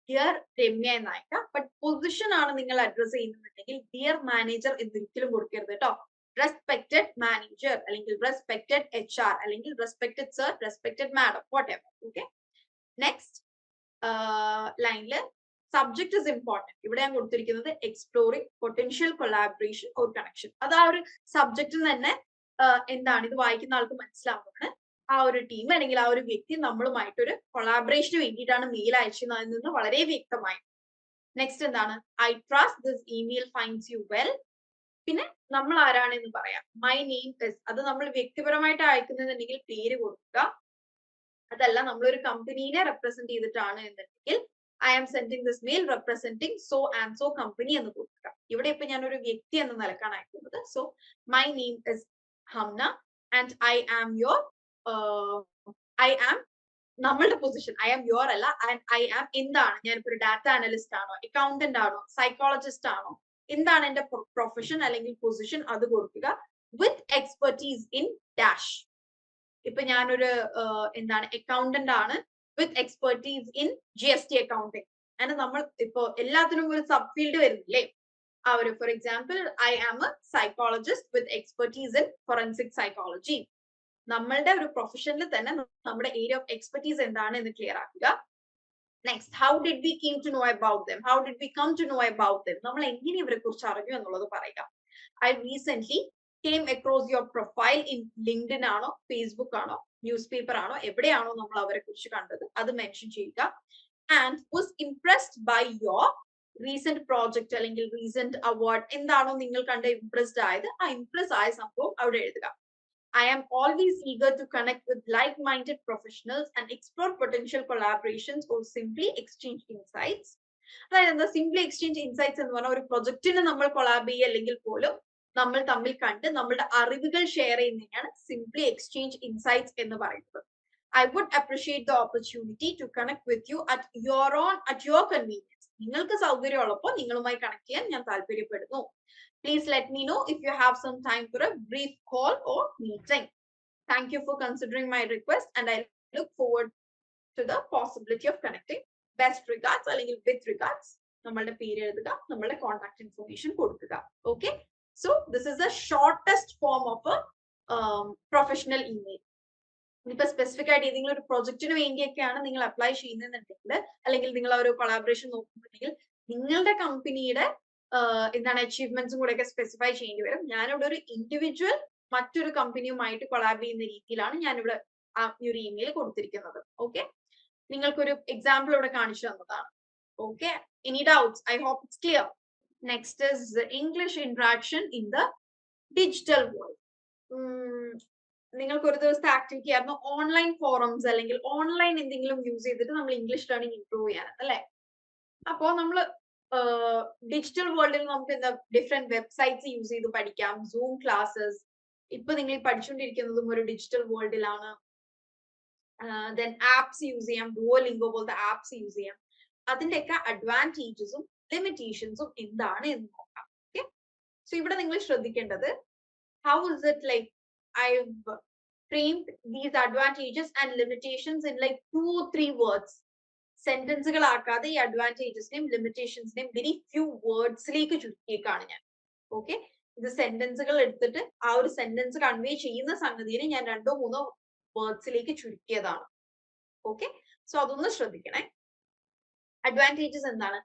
ഡിയർ രമ്യ എന്ന് അയക്കാം. ബട്ട് പൊസിഷൻ ആണ് നിങ്ങൾ അഡ്രസ് ചെയ്യുന്നുണ്ടെങ്കിൽ ഡിയർ മാനേജർ എന്നൊരിക്കലും കൊടുക്കരുത് കേട്ടോ. റെസ്പെക്റ്റഡ് മാനേജർ അല്ലെങ്കിൽ റെസ്പെക്റ്റഡ് HR അല്ലെങ്കിൽ respected sir, respected madam, whatever. Okay, next ലൈനില് സബ്ജക്ട് ഇസ് ഇമ്പോർട്ടൻറ്റ്. ഇവിടെ ഞാൻ കൊടുത്തിരിക്കുന്നത് exploring potential collaboration or connection. അത് ആ ഒരു സബ്ജക്റ്റിൽ തന്നെ എന്താണ് ഇത് വായിക്കുന്ന ആൾക്ക് മനസ്സിലാവുന്നത് ആ ഒരു ടീം അല്ലെങ്കിൽ ആ ഒരു വ്യക്തി നമ്മളുമായിട്ടൊരു കൊളാബറേഷന് വേണ്ടിയിട്ടാണ് മെയിൽ അയച്ചത് നിന്ന് വളരെ വ്യക്തമായി. നെക്സ്റ്റ് എന്താണ്, I trust this email finds you well. പിന്നെ നമ്മൾ ആരാണെന്ന് പറയാം. മൈ നെയിം ഇസ്, അത് നമ്മൾ വ്യക്തിപരമായിട്ട് അയക്കുന്നുണ്ടെങ്കിൽ പേര് കൊടുക്കുക. അതല്ല നമ്മളൊരു കമ്പനീനെ റെപ്രസെന്റ് ചെയ്തിട്ടാണ് എന്നുണ്ടെങ്കിൽ I am sending this mail representing so and so company എന്ന് കൊടുക്കുക. ഇവിടെ ഇപ്പൊ ഞാൻ ഒരു വ്യക്തി എന്ന നിലക്കാണ് അയക്കുന്നത്. So my name is Hamna and I am your, I am നമ്മളുടെ പൊസിഷൻ, ഐ ആം യുവർ അല്ല, ആൻഡ് ഐ ആം എന്താണ്, ഞാനിപ്പോ ഒരു ഡാറ്റ അനലിസ്റ്റ് ആണോ, അക്കൗണ്ടന്റ് ആണോ, സൈക്കോളജിസ്റ്റ് ആണോ, എന്താണ് എന്റെ പ്രൊഫഷൻ അല്ലെങ്കിൽ പൊസിഷൻ, അത് കൊടുക്കുക. With expertise in dash. ഇപ്പൊ ഞാനൊരു എന്താണ് അക്കൗണ്ടന്റ് ആണ് with expertise in GST accounting. അങ്ങനെ നമ്മൾ ഇപ്പോ എല്ലാത്തിനും ഒരു സബ് ഫീൽഡ് വരുന്നില്ലേ. ആ ഒരു for example I am a psychologist with expertise in forensic psychology. നമ്മളുടെ ഒരു പ്രൊഫഷനിൽ തന്നെ നമ്മുടെ ഏരിയ ഓഫ് എക്സ്പെർട്ടീസ് എന്താണ് എന്ന് ക്ലിയർ ആക്കുക. Next, how did we came to know about them, how did we come to know about them, നമ്മൾ എങ്ങനെ ഇവരെ കുറിച്ച് അറിഞ്ഞു എന്നുള്ളത് പറയുക. I recently came across your profile in LinkedIn ആണോ, ഫേസ്ബുക്ക് ആണോ, ന്യൂസ് പേപ്പർ ആണോ, എവിടെയാണോ നമ്മൾ അവരെ കുറിച്ച് കണ്ടത് അത് മെൻഷൻ ചെയ്യുക. And was impressed by your recent project അല്ലെങ്കിൽ recent award, എന്താണോ നിങ്ങൾ കണ്ട് ഇംപ്രസ്ഡ് ആയത്, ആ ഇംപ്രസ് ആയ സംഭവം അവിടെ എഴുതുക. I am always eager to connect with like-minded professionals and explore potential collaborations or simply exchange insights. അതായത് എന്താ സിംപ്ലി എക്സ്ചേഞ്ച് ഇൻസൈറ്റ്സ് എന്ന് പറഞ്ഞാൽ ഒരു പ്രൊജക്റ്റിന് നമ്മൾ കൊളാബ് ചെയ്യുക അല്ലെങ്കിൽ പോലും നമ്മൾ തമ്മിൽ കണ്ട് നമ്മളുടെ അറിവുകൾ ഷെയർ ചെയ്യുന്നതിനാണ് സിംപ്ലി എക്സ്ചേഞ്ച് ഇൻസൈറ്റ്സ് എന്ന് പറയുന്നത്. I would appreciate the opportunity to connect with you at your convenience. നിങ്ങൾക്ക് സൗകര്യമുള്ളപ്പോൾ നിങ്ങളുമായി കണക്ട് ചെയ്യാൻ ഞാൻ താല്പര്യപ്പെടുന്നു. Please let me know if you have some time for a brief call or meeting. Thank you for considering my request and I look forward to the possibility of connecting. Best regards അല്ലെങ്കിൽ with regards, നമ്മളുടെ പേര് എഴുതുക, നമ്മളുടെ contact information കൊടുക്കുക. Okay, so this is the shortest form of a professional email. ഇപ്പൊ specific ആയിട്ട് ഏതെങ്കിലും ഒരു പ്രൊജക്റ്റിന് വേണ്ടിയൊക്കെയാണ് നിങ്ങൾ അപ്ലൈ ചെയ്യുന്നുണ്ടെങ്കിൽ അല്ലെങ്കിൽ നിങ്ങൾ ഒരു കൊളാബറേഷൻ നോക്കുന്നുണ്ടെങ്കിൽ നിങ്ങളുടെ കമ്പനിയുടെ എന്താണ് അച്ചീവ്മെന്റ്സും കൂടെ ഒക്കെ സ്പെസിഫൈ ചെയ്യേണ്ടി വരും. ഞാനിവിടെ ഒരു ഇൻഡിവിജ്വൽ മറ്റൊരു കമ്പനിയുമായിട്ട് കൊളാബ് ചെയ്യുന്ന രീതിയിലാണ് ഞാനിവിടെ ആ ഒരു ഇമെയിൽ കൊടുത്തിരിക്കുന്നത്. ഓക്കെ, നിങ്ങൾക്കൊരു എക്സാമ്പിൾ ഇവിടെ കാണിച്ചു തന്നതാണ്. Okay, any doubts? I hope it's clear. Next is English interaction in the digital world. നിങ്ങൾക്ക് ഒരു ദിവസത്തെ ആക്ടിവിറ്റി ആയിരുന്നു ഓൺലൈൻ ഫോറംസ് അല്ലെങ്കിൽ ഓൺലൈൻ എന്തെങ്കിലും യൂസ് ചെയ്തിട്ട് നമ്മൾ ഇംഗ്ലീഷ് ലേണിംഗ് ഇംപ്രൂവ് ചെയ്യാൻ അല്ലെ. അപ്പോ നമ്മൾ ഡിജിറ്റൽ വേൾഡിൽ നമുക്ക് എന്താ ഡിഫറെന്റ് വെബ്സൈറ്റ്സ് യൂസ് ചെയ്ത് പഠിക്കാം, സൂം ക്ലാസ്സസ്. ഇപ്പൊ നിങ്ങൾ പഠിച്ചുകൊണ്ടിരിക്കുന്നതും ഒരു ഡിജിറ്റൽ വേൾഡിലാണ്. ദെൻ ആപ്സ് യൂസ് ചെയ്യാം, ഡുവോലിംഗോ പോലത്തെ ആപ്സ് യൂസ് ചെയ്യാം. അതിന്റെയൊക്കെ അഡ്വാൻറ്റേജസും ലിമിറ്റേഷൻസും എന്താണ് എന്ന് നോക്കാം. ഓക്കെ, സോ ഇവിടെ നിങ്ങൾ ശ്രദ്ധിക്കേണ്ടത് how is it like I've framed these advantages and limitations in like 2 or 3 words. സെന്റൻസുകൾ ആക്കാതെ ഈ അഡ്വാൻറ്റേജസിനെയും ലിമിറ്റേഷൻസിനെയും വെരി ഫ്യൂ വേർഡ്സിലേക്ക് ചുരുക്കിയേക്കാണ് ഞാൻ. ഓക്കെ, ഇത് സെന്റൻസുകൾ എടുത്തിട്ട് ആ ഒരു സെന്റൻസ് കൺവേ ചെയ്യുന്ന സംഗതിയെ ഞാൻ 2 or 3 വേർഡ്സിലേക്ക് ചുരുക്കിയതാണ്. ഓക്കെ, സോ അതൊന്ന് ശ്രദ്ധിക്കണേ. അഡ്വാൻറ്റേജസ് എന്താണ്?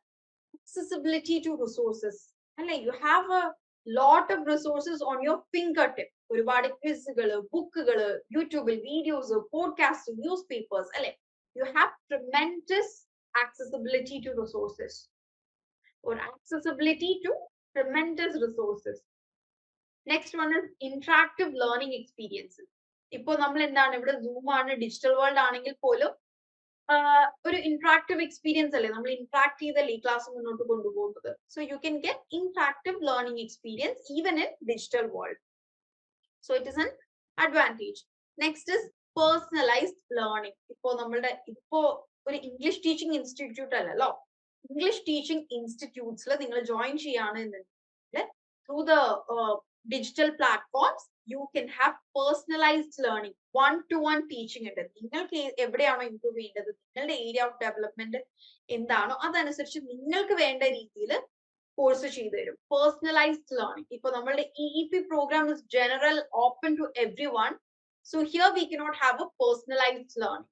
accessibility to resources അല്ലെ. You have A lot of resources on your fingertip. ഒരുപാട് ക്വിസുകള്, ബുക്കുകള്, യൂട്യൂബിൽ വീഡിയോസ്, പോഡ്കാസ്റ്റ്, ന്യൂസ് പേപ്പേഴ്സ് അല്ലെ. You have tremendous accessibility to resources or accessibility to tremendous resources. Next one is interactive learning experiences. ഇപ്പോ നമ്മൾ എന്താണ് ഇവിടെ zoom ആണ്, digital world ആണെങ്കിൽ പോലും ഒരു ഇന്ററാക്റ്റീവ് എക്സ്പീരിയൻസ് അല്ലേ, നമ്മൾ ഇന്ററാക്ട് ചെയ്തല്ലേ ഈ ക്ലാസ് മുന്നോട്ട് കൊണ്ടുപോകുന്നത്. So you can get interactive learning experience even in digital world. So it is an advantage. Next is personalised learning. ഇപ്പോ ഒരു ഇംഗ്ലീഷ് ടീച്ചിങ് ഇൻസ്റ്റിറ്റ്യൂട്ട് അല്ലല്ലോ. ഇംഗ്ലീഷ് ടീച്ചിങ് ഇൻസ്റ്റിറ്റ്യൂട്ട്സിൽ നിങ്ങൾ ജോയിൻ ചെയ്യാണ് എന്നുണ്ടെങ്കിൽ through the digital platforms you can have personalised learning. 1-to-1 teaching ഉണ്ട്. നിങ്ങൾക്ക് എവിടെയാണോ improve ചെയ്യേണ്ടത്, നിങ്ങളുടെ ഏരിയ ഓഫ് ഡെവലപ്മെന്റ് എന്താണോ അതനുസരിച്ച് നിങ്ങൾക്ക് വേണ്ട രീതിയിൽ കോഴ്സ് ചെയ്തു തരും. Personalised learning. ഇപ്പൊ നമ്മളുടെ EEP program is general, open to everyone. So here we cannot have a personalized learning.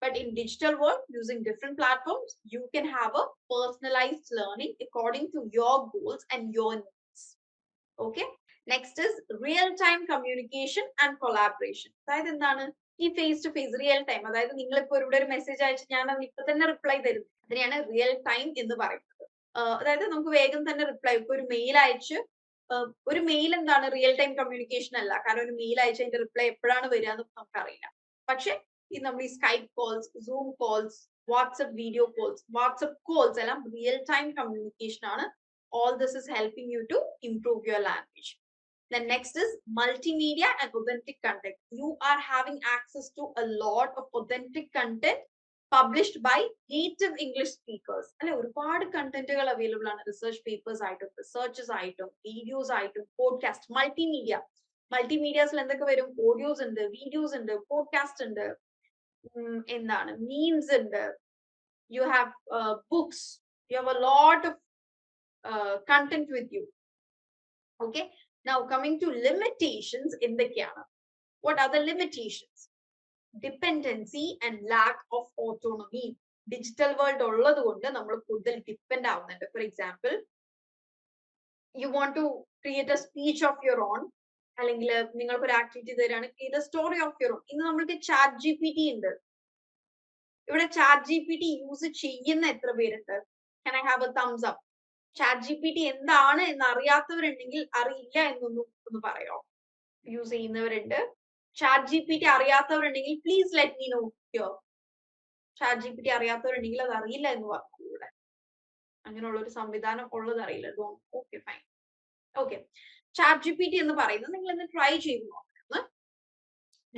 But in digital world, using different platforms, you can have a personalized learning according to your goals and your needs. Okay. Next is real-time communication and collaboration. അതായത് എന്താണ് ഈ face to face real time, അതായത് നിങ്ങൾ ഇപ്പോൾ ഇവിടെ ഒരു message അയച്ച് ഞാൻ അത് ഇപ്പൊ തന്നെ റിപ്ലൈ തരും, അതിനെയാണ് റിയൽ ടൈം എന്ന് പറയുന്നത്. അതായത് നമുക്ക് വേഗം തന്നെ റിപ്ലൈ, ഇപ്പൊ ഒരു മെയിൽ അയച്ച് ഒരു മെയിൽ എന്താണ് റിയൽ ടൈം കമ്മ്യൂണിക്കേഷൻ അല്ല, കാരണം ഒരു മെയിൽ അയച്ച് അതിന്റെ റിപ്ലൈ എപ്പോഴാണ് വരിക എന്ന് നമുക്കറിയില്ല. പക്ഷെ ഈ നമ്മൾ ഈ Skype calls, zoom calls, WhatsApp video calls, WhatsApp calls എല്ലാം റിയൽ ടൈം കമ്മ്യൂണിക്കേഷൻ ആണ്. All this is helping you to improve your language. Then next is multimedia and authentic content. You are having access to a lot of authentic content published by native English speakers. അല്ലെ, ഒരുപാട് കണ്ടന്റുകൾ available ആണ്. Research papers ആയിട്ടും, researches ആയിട്ടും, videos ആയിട്ടും, podcast, multimedia. മൾട്ടിമീഡിയാസിൽ എന്തൊക്കെ വരും? Audios ഉണ്ട്, videos ഉണ്ട്, പോഡ്കാസ്റ്റ് ഉണ്ട്, എന്താണ് മീംസ് ഉണ്ട്, you have books, you have a lot of content with you. Okay. Now coming to limitations in the Kyana. What are the limitations? Dependency and lack of autonomy. Digital world ഉള്ളതുകൊണ്ട് നമ്മൾ കൂടുതൽ depend ആവുന്നുണ്ട്. For example, you want to create a speech of your own, അല്ലെങ്കിൽ നിങ്ങൾക്ക് ഒരു activity തരാണ്, create a story of your own. ഇന്ന് നമ്മൾക്ക് ചാറ്റ് GPT ഉണ്ട്. ഇവിടെ ചാറ്റ് GPT യൂസ് ചെയ്യുന്ന എത്ര പേരുണ്ട്? Can I have a thumbs up? Chat GPT എന്താണ് എന്ന് അറിയാത്തവരുണ്ടെങ്കിൽ അറിയില്ല ഒന്ന് പറയോ? യൂസ് ചെയ്യുന്നവരുണ്ട്. ചാറ്റ് GPT അറിയാത്തവരുണ്ടെങ്കിൽ please let me know here. Chat GPT അറിയാത്തവരുണ്ടെങ്കിൽ അത് അറിയില്ല എന്ന് പറഞ്ഞു ഇവിടെ. അങ്ങനെയുള്ള ഒരു സംവിധാനം ഉള്ളത് അറിയില്ല. Okay fine. Okay, chat GPT എന്ന് പറയുന്നത് നിങ്ങൾ ഒന്ന് ട്രൈ ചെയ്ത് നോക്കണം.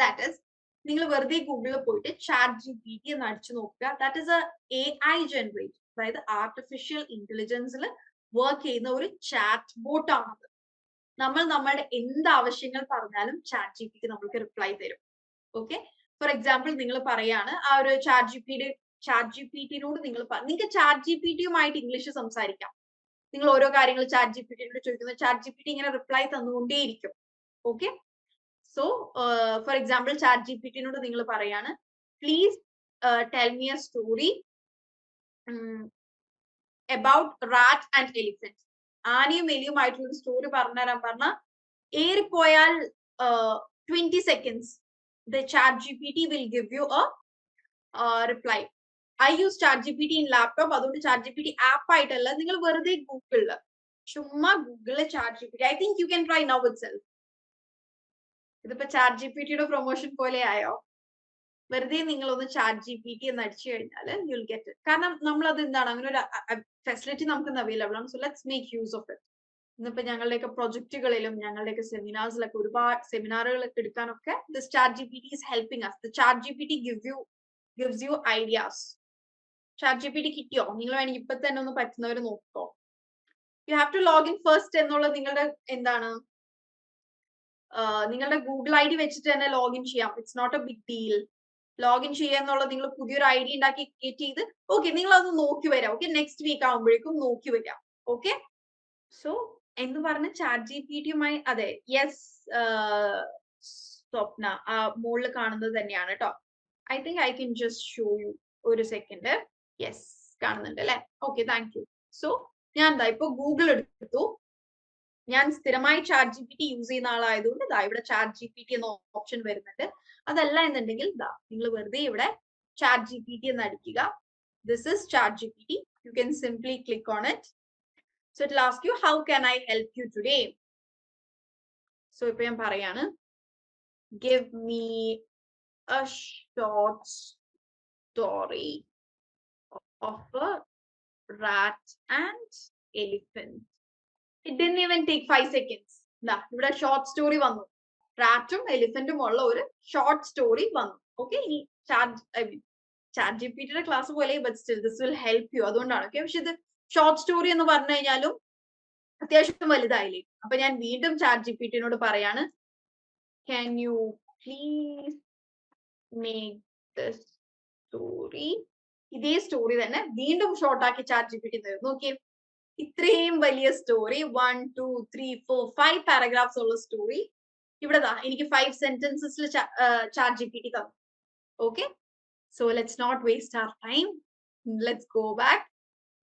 ദാറ്റ് ഇസ്, നിങ്ങൾ വെറുതെ ഗൂഗിളിൽ പോയിട്ട് ചാറ്റ് GPT എന്ന് അടിച്ചു നോക്കുക. That is A AI generate, അതായത് ആർട്ടിഫിഷ്യൽ ഇന്റലിജൻസിൽ വർക്ക് ചെയ്യുന്ന ഒരു ചാറ്റ് ബോട്ട് ആണത്. നമ്മൾ നമ്മളുടെ എന്ത് ആവശ്യങ്ങൾ പറഞ്ഞാലും ചാറ്റ് GPT നമ്മൾക്ക് റിപ്ലൈ തരും. ഓക്കെ, ഫോർ എക്സാമ്പിൾ നിങ്ങൾ പറയാണ് ആ ഒരു ചാറ്റ് GPTനോട് നിങ്ങൾക്ക് ചാറ്റ് GPTയുമായിട്ട് ഇംഗ്ലീഷ് സംസാരിക്കാം. നിങ്ങൾ ഓരോ കാര്യങ്ങൾ ചാറ്റ് GPTനോട് ചോദിക്കുന്നത് ചാറ്റ് GPT ഇങ്ങനെ റിപ്ലൈ തന്നുകൊണ്ടേയിരിക്കും. Okay, so for example chat GPTനോട് നിങ്ങൾ പറയാണ് please tell me a story about rat and elephant. ആനയും എലിയുമായിട്ടുള്ള ഒരു സ്റ്റോറി പറഞ്ഞുതരാൻ പറഞ്ഞാൽ ഏറിപ്പോയാൽ 20 seconds the chat GPT will give you a reply. I use chat GPT in laptop, അതുകൊണ്ട് chat GPT app ആയിട്ടല്ല, നിങ്ങൾ വെറുതെ ഗൂഗിളില് ചുമ്മാ ഗൂഗിളില് chat GPT, I think you can try now itself. ഇതിപ്പോ chat GPTയുടെ പ്രൊമോഷൻ പോലെ ആയോ? വെറുതെ നിങ്ങളൊന്ന് ചാറ്റ് GPT എന്ന് അടിച്ചു കഴിഞ്ഞാൽ യു വിൽ ഗെറ്റ് ഇറ്റ്. കാരണം നമ്മളത് എന്താണ്, അങ്ങനെ ഒരു ഫെസിലിറ്റി നമുക്ക് അവൈലബിൾ ആണ്. So let's make use of it. ഇന്നിപ്പോ ഞങ്ങളുടെയൊക്കെ പ്രൊജക്ടുകളിലും ഞങ്ങളുടെയൊക്കെ സെമിനാർസിലൊക്കെ ഒരുപാട് സെമിനാറുകളൊക്കെ എടുക്കാനൊക്കെ this chat GPT is helping us. The chat GPT gives you ideas. Chat GPT കിട്ടിയോ? നിങ്ങൾ വേണമെങ്കിൽ ഇപ്പൊ തന്നെ ഒന്ന് പറ്റുന്നവർ നോക്കോ. You have to login first എന്നുള്ളത് നിങ്ങളുടെ എന്താണ്, നിങ്ങളുടെ ഗൂഗിൾ ID വെച്ചിട്ട് തന്നെ ലോഗിൻ ചെയ്യാം. It's not a big deal. Login ചെയ്യുക എന്നുള്ളത് നിങ്ങൾ പുതിയൊരു ID ഉണ്ടാക്കി ക്രിയേറ്റ് ചെയ്ത് ഓക്കെ നിങ്ങൾ അത് നോക്കി വരാം. ഓക്കെ, നെക്സ്റ്റ് വീക്ക് ആകുമ്പോഴേക്കും നോക്കി വരാം. ഓക്കെ, സോ എന്ന് പറഞ്ഞ് ചാറ്റ് GPTയുമായി, അതെ യെസ് സ്വപ്ന ആ മുകളിൽ കാണുന്നത് തന്നെയാണ് കേട്ടോ. I think I can just show you. ഒരു സെക്കൻഡ്. യെസ്, കാണുന്നുണ്ട് അല്ലെ? Okay, thank you. സോ ഞാൻ എന്താ ഇപ്പൊ ഗൂഗിൾ എടുത്തു. ഞാൻ സ്ഥിരമായി ചാറ്റ് GPT യൂസ് ചെയ്യുന്ന ആളായതുകൊണ്ട് ഇതാ ഇവിടെ ചാറ്റ് GPT എന്ന ഓപ്ഷൻ വരുന്നുണ്ട്. അതല്ല എന്നുണ്ടെങ്കിൽ ഇതാ നിങ്ങൾ വെറുതെ ഇവിടെ ചാറ്റ് GPT എന്ന് അടിക്കുക. This is chat GPT. You can simply click on it. So it will ask you how can I help you today. So ഇപ്പൊ ഞാൻ പറയാണ് give me a short story of a rat and elephant. It didn't even take 5 seconds. ഇവിടെ short story വന്നു. റാറ്റും എലിഫന്റും ഉള്ള ഒരു short story വന്നു. Okay, ഇനി chat GPTയുടെ class പോലെ but still this will help U. അതുകൊണ്ടാണ്. ഓക്കെ, പക്ഷെ ഇത് ഷോർട്ട് സ്റ്റോറി എന്ന് പറഞ്ഞു കഴിഞ്ഞാലും അത്യാവശ്യം വലുതായില്ലേ. അപ്പൊ ഞാൻ വീണ്ടും ചാറ്റ് GPTനോട് പറയാണ് can you please make this story. ഇതേ സ്റ്റോറി തന്നെ വീണ്ടും ഷോർട്ട് ആക്കി ചാറ്റ് GPT തരും. നോക്കിയേ, ഇത്രയും വലിയ സ്റ്റോറി 1 2 3 4 5 പാരഗ്രാഫ്സ് ഉള്ള സ്റ്റോറി ഇവിടെ എനിക്ക് 5 സെന്റൻസസിൽ ചാറ്റ് ജിപിടി തന്നു. Okay, so let's not waste our time, let's go back.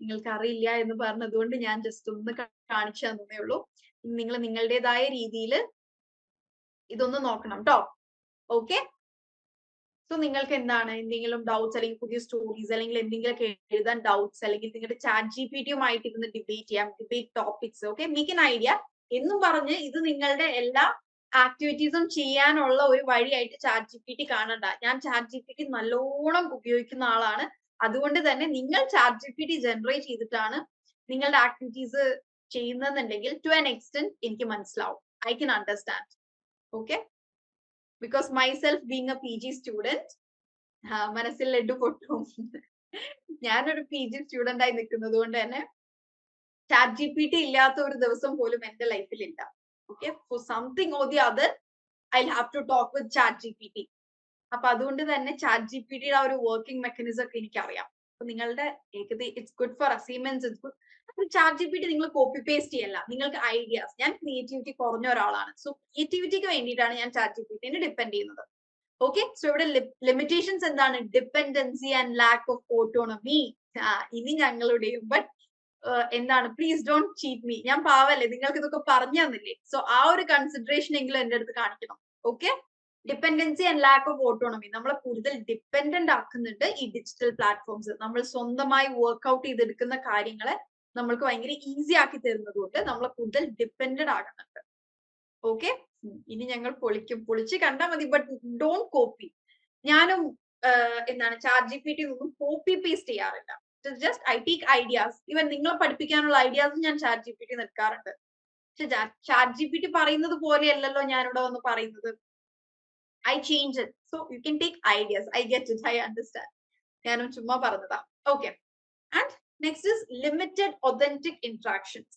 നിങ്ങൾക്ക് അറിയില്ല എന്ന് പറഞ്ഞതുകൊണ്ട് ഞാൻ ജസ്റ്റ് ഒന്ന് കാണിച്ചു തന്നേ ഉള്ളൂ. നിങ്ങൾ നിങ്ങളുടേതായ രീതിയിൽ ഇതൊന്ന് നോക്കണം കേട്ടോ. ഓക്കെ, സോ നിങ്ങൾക്ക് എന്താണ് എന്തെങ്കിലും ഡൗട്ട്സ് അല്ലെങ്കിൽ പുതിയ സ്റ്റോറീസ് അല്ലെങ്കിൽ എന്തെങ്കിലുമൊക്കെ എഴുതാൻ ഡൗട്ട്സ് അല്ലെങ്കിൽ നിങ്ങളുടെ ചാറ്റ് ജിപിടിയുമായിട്ട് ഇരുന്ന് ഡിബേറ്റ് ചെയ്യാം, debate topics. Okay, make an idea എന്നും പറഞ്ഞ് ഇത് നിങ്ങളുടെ എല്ലാ ആക്ടിവിറ്റീസും ചെയ്യാനുള്ള ഒരു വഴിയായിട്ട് ചാറ്റ് ജിപിടി കാണണ്ട. ഞാൻ ചാറ്റ് ജിപിടി നല്ലോണം ഉപയോഗിക്കുന്ന ആളാണ്. അതുകൊണ്ട് തന്നെ നിങ്ങൾ ചാറ്റ് ജിപിടി ജനറേറ്റ് ചെയ്തിട്ടാണ് നിങ്ങളുടെ ആക്ടിവിറ്റീസ് ചെയ്യുന്നതെന്നുണ്ടെങ്കിൽ ടു ആൻ എക്സ്റ്റെന്റ് എനിക്ക് മനസ്സിലാവും. I can understand. Okay, because myself being A P G student, മനസ്സിൽ ലഡു പൊട്ടും. ഞാനൊരു പി ജി സ്റ്റുഡന്റ് ആയി നിൽക്കുന്നത് കൊണ്ട് തന്നെ ചാറ്റ് ജിപിടി ഇല്ലാത്ത ഒരു ദിവസം പോലും എന്റെ ലൈഫിൽ ഇല്ല. Okay, for something or the other I have to talk with chat GPT. അപ്പൊ അതുകൊണ്ട് തന്നെ ചാറ്റ് ജിപിടിയുടെ ആ ഒരു വർക്കിംഗ് മെക്കാനിസം ഒക്കെ എനിക്കറിയാം. അപ്പൊ നിങ്ങളുടെ it's good for assignments, it's good. അപ്പൊ ചാറ്റ് ജിപിടി നിങ്ങൾ കോപ്പി പേസ്റ്റ് ചെയ്യല്ല, നിങ്ങൾക്ക് ഐഡിയാസ്. ഞാൻ ക്രിയേറ്റിവിറ്റി കുറഞ്ഞ ഒരാളാണ്. സോ ക്രിയേറ്റിവിറ്റിക്ക് വേണ്ടിയിട്ടാണ് ഞാൻ ചാറ്റ് ജിപിടിനെ ഡിപ്പെൻഡ് ചെയ്യുന്നത്. ഓക്കെ, സോ ഇവിടെ ലിമിറ്റേഷൻസ് എന്താണ്? Dependency and lack of autonomy. ഇനി ഞങ്ങളുടെയും ബട്ട് എന്താണ്, പ്ലീസ് ഡോണ്ട് ചീറ്റ് മീ. ഞാൻ പാവല്ലേ, നിങ്ങൾക്ക് ഇതൊക്കെ പറഞ്ഞു തന്നില്ലേ? സോ ആ ഒരു കൺസിഡറേഷൻ എങ്കിലും എന്റെ അടുത്ത് കാണിക്കണം. Okay, dependency and lack of autonomy നമ്മളെ കൂടുതൽ ഡിപ്പെൻഡന്റ് ആക്കുന്നുണ്ട് ഈ ഡിജിറ്റൽ പ്ലാറ്റ്ഫോംസ്. നമ്മൾ സ്വന്തമായി വർക്ക്ഔട്ട് ചെയ്തെടുക്കുന്ന കാര്യങ്ങളെ നമ്മൾക്ക് ഭയങ്കര ഈസി ആക്കി തരുന്നത് കൊണ്ട് നമ്മളെ കൂടുതൽ ഡിപ്പെൻഡന്റ് ആകുന്നുണ്ട്. ഓക്കെ, ഇനി ഞങ്ങൾ പൊളിച്ച് കണ്ടാൽ മതി, ബട്ട് ഡോണ്ട് കോപ്പി. ഞാനും എന്താണ് ചാറ്റ് ജിപിടി ഒന്നും കോപ്പി പേസ്റ്റ് ചെയ്യാറില്ല. Just I take ideas. Even നിങ്ങളെ പഠിപ്പിക്കാനുള്ള ഐഡിയാസും ഞാൻ ചാറ്റ് ജിപിടി എടുക്കാറുണ്ട്. പക്ഷെ ചാറ്റ് ജിപിടി പറയുന്നത് പോലെയല്ലല്ലോ ഞാനിവിടെ വന്ന് പറയുന്നത്. I change it. So you can take ideas. I get it. I understand. ഞാനും ചുമ്മാ പറഞ്ഞതാ. Okay. And next is limited authentic interactions.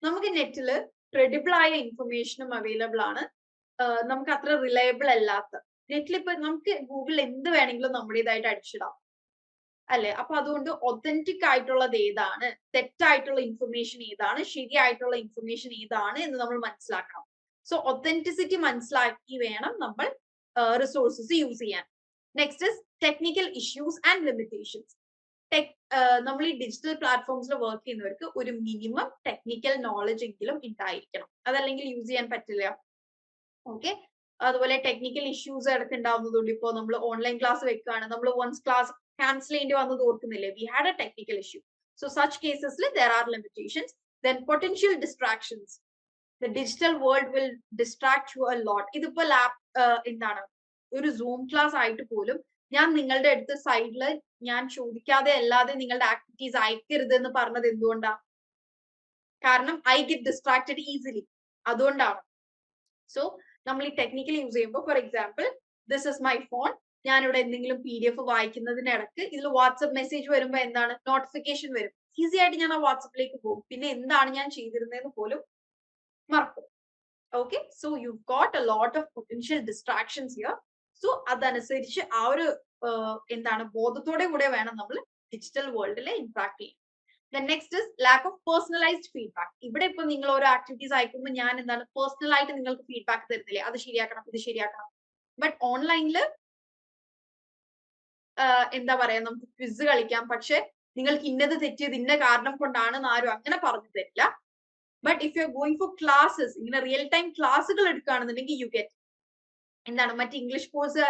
നമുക്ക് നെറ്റില് ക്രെഡിബിൾ ആയ ഇൻഫർമേഷനും അവൈലബിൾ ആണ്. നമുക്ക് അത്ര റിലയബിൾ അല്ലാത്ത നെറ്റിൽ ഇപ്പൊ നമുക്ക് ഗൂഗിളിൽ എന്ത് വേണമെങ്കിലും നമ്മുടേതായിട്ട് അടിച്ചിടാം അല്ലെ? അപ്പൊ അതുകൊണ്ട് ഒതന്റിക് ആയിട്ടുള്ളത് ഏതാണ്, തെറ്റായിട്ടുള്ള ഇൻഫർമേഷൻ ഏതാണ്, ശരിയായിട്ടുള്ള ഇൻഫർമേഷൻ ഏതാണ് എന്ന് നമ്മൾ മനസ്സിലാക്കണം. സോ ഒതന്റിസിറ്റി മനസ്സിലാക്കി വേണം നമ്മൾ റിസോഴ്സസ് യൂസ് ചെയ്യാൻ. Next is technical issues and limitations. നമ്മൾ ഈ ഡിജിറ്റൽ പ്ലാറ്റ്ഫോംസിൽ വർക്ക് ചെയ്യുന്നവർക്ക് ഒരു മിനിമം ടെക്നിക്കൽ നോളജ് എങ്കിലും ഉണ്ടായിരിക്കണം, അതല്ലെങ്കിൽ യൂസ് ചെയ്യാൻ പറ്റില്ല. ഓക്കെ, അതുപോലെ ടെക്നിക്കൽ ഇഷ്യൂസ് ഇടയ്ക്ക് ഉണ്ടാവുന്നതുകൊണ്ട് ഇപ്പോൾ നമ്മൾ ഓൺലൈൻ ക്ലാസ് വെക്കുകയാണ്, നമ്മൾ വൺസ് ക്ലാസ് ക്യാൻസൽ ചെയ്യേണ്ടി വന്നത് ഓർക്കുന്നില്ലേ? We had a technical issue. So such കേസസിൽ there are limitations. Then potential distractions. The digital world will distract you a lot. ഇതിപ്പോ എന്താണ് ഒരു സൂം ക്ലാസ് ആയിട്ട് പോലും ഞാൻ നിങ്ങളുടെ അടുത്ത് സൈഡില് ഞാൻ ചോദിക്കാതെ അല്ലാതെ നിങ്ങളുടെ ആക്ടിവിറ്റീസ് അയക്കരുത് എന്ന് പറഞ്ഞത് എന്തുകൊണ്ടാ? കാരണം ഐ ഗെറ്റ് ഡിസ്ട്രാക്റ്റഡ് ഈസിലി, അതുകൊണ്ടാണ്. സോ നമ്മൾ ഈ ടെക്നിക്കൽ യൂസ് ചെയ്യുമ്പോൾ, for example this is my phone. ഞാനിവിടെ എന്തെങ്കിലും PDF വായിക്കുന്നതിനിടക്ക് ഇതിൽ വാട്സ്ആപ്പ് മെസ്സേജ് വരുമ്പോൾ എന്താണ് നോട്ടിഫിക്കേഷൻ വരും. ഈസി ആയിട്ട് ഞാൻ ആ വാട്സ്ആപ്പിലേക്ക് പോകും. പിന്നെ എന്താണ് ഞാൻ ചെയ്തിരുന്നതെന്ന് പോലും മറക്കും. Okay, so you got a lot of potential distractions here. So അതനുസരിച്ച് ആ ഒരു എന്താണ് ബോധത്തോടെ കൂടെ വേണം നമ്മൾ ഡിജിറ്റൽ വേൾഡിൽ ഇന്ററാക്ട് ചെയ്യാൻ. Then next is lack of personalised feedback. ഇവിടെ ഇപ്പൊ നിങ്ങൾ ഓരോ ആക്ടിവിറ്റീസ് അയക്കുമ്പോൾ ഞാൻ എന്താണ് പേഴ്സണൽ ആയിട്ട് നിങ്ങൾക്ക് ഫീഡ്ബാക്ക് തരുന്നില്ലേ, അത് ശരിയാക്കണം, ഇത് ശരിയാക്കണം. ബട്ട് ഓൺലൈനിൽ എന്താ പറയാ, നമുക്ക് ക്വിസ് കളിക്കാം, പക്ഷെ നിങ്ങൾക്ക് ഇന്നത് തെറ്റിയത് ഇന്ന കാരണം കൊണ്ടാണ് ആരും അങ്ങനെ പറഞ്ഞു തരില്ല. But if you are going for classes, ഇങ്ങനെ റിയൽ ടൈം ക്ലാസ്സുകൾ എടുക്കുകയാണെന്നുണ്ടെങ്കിൽ യു ഗെറ്റ് എന്താണ് മറ്റ് ഇംഗ്ലീഷ് കോഴ്സ്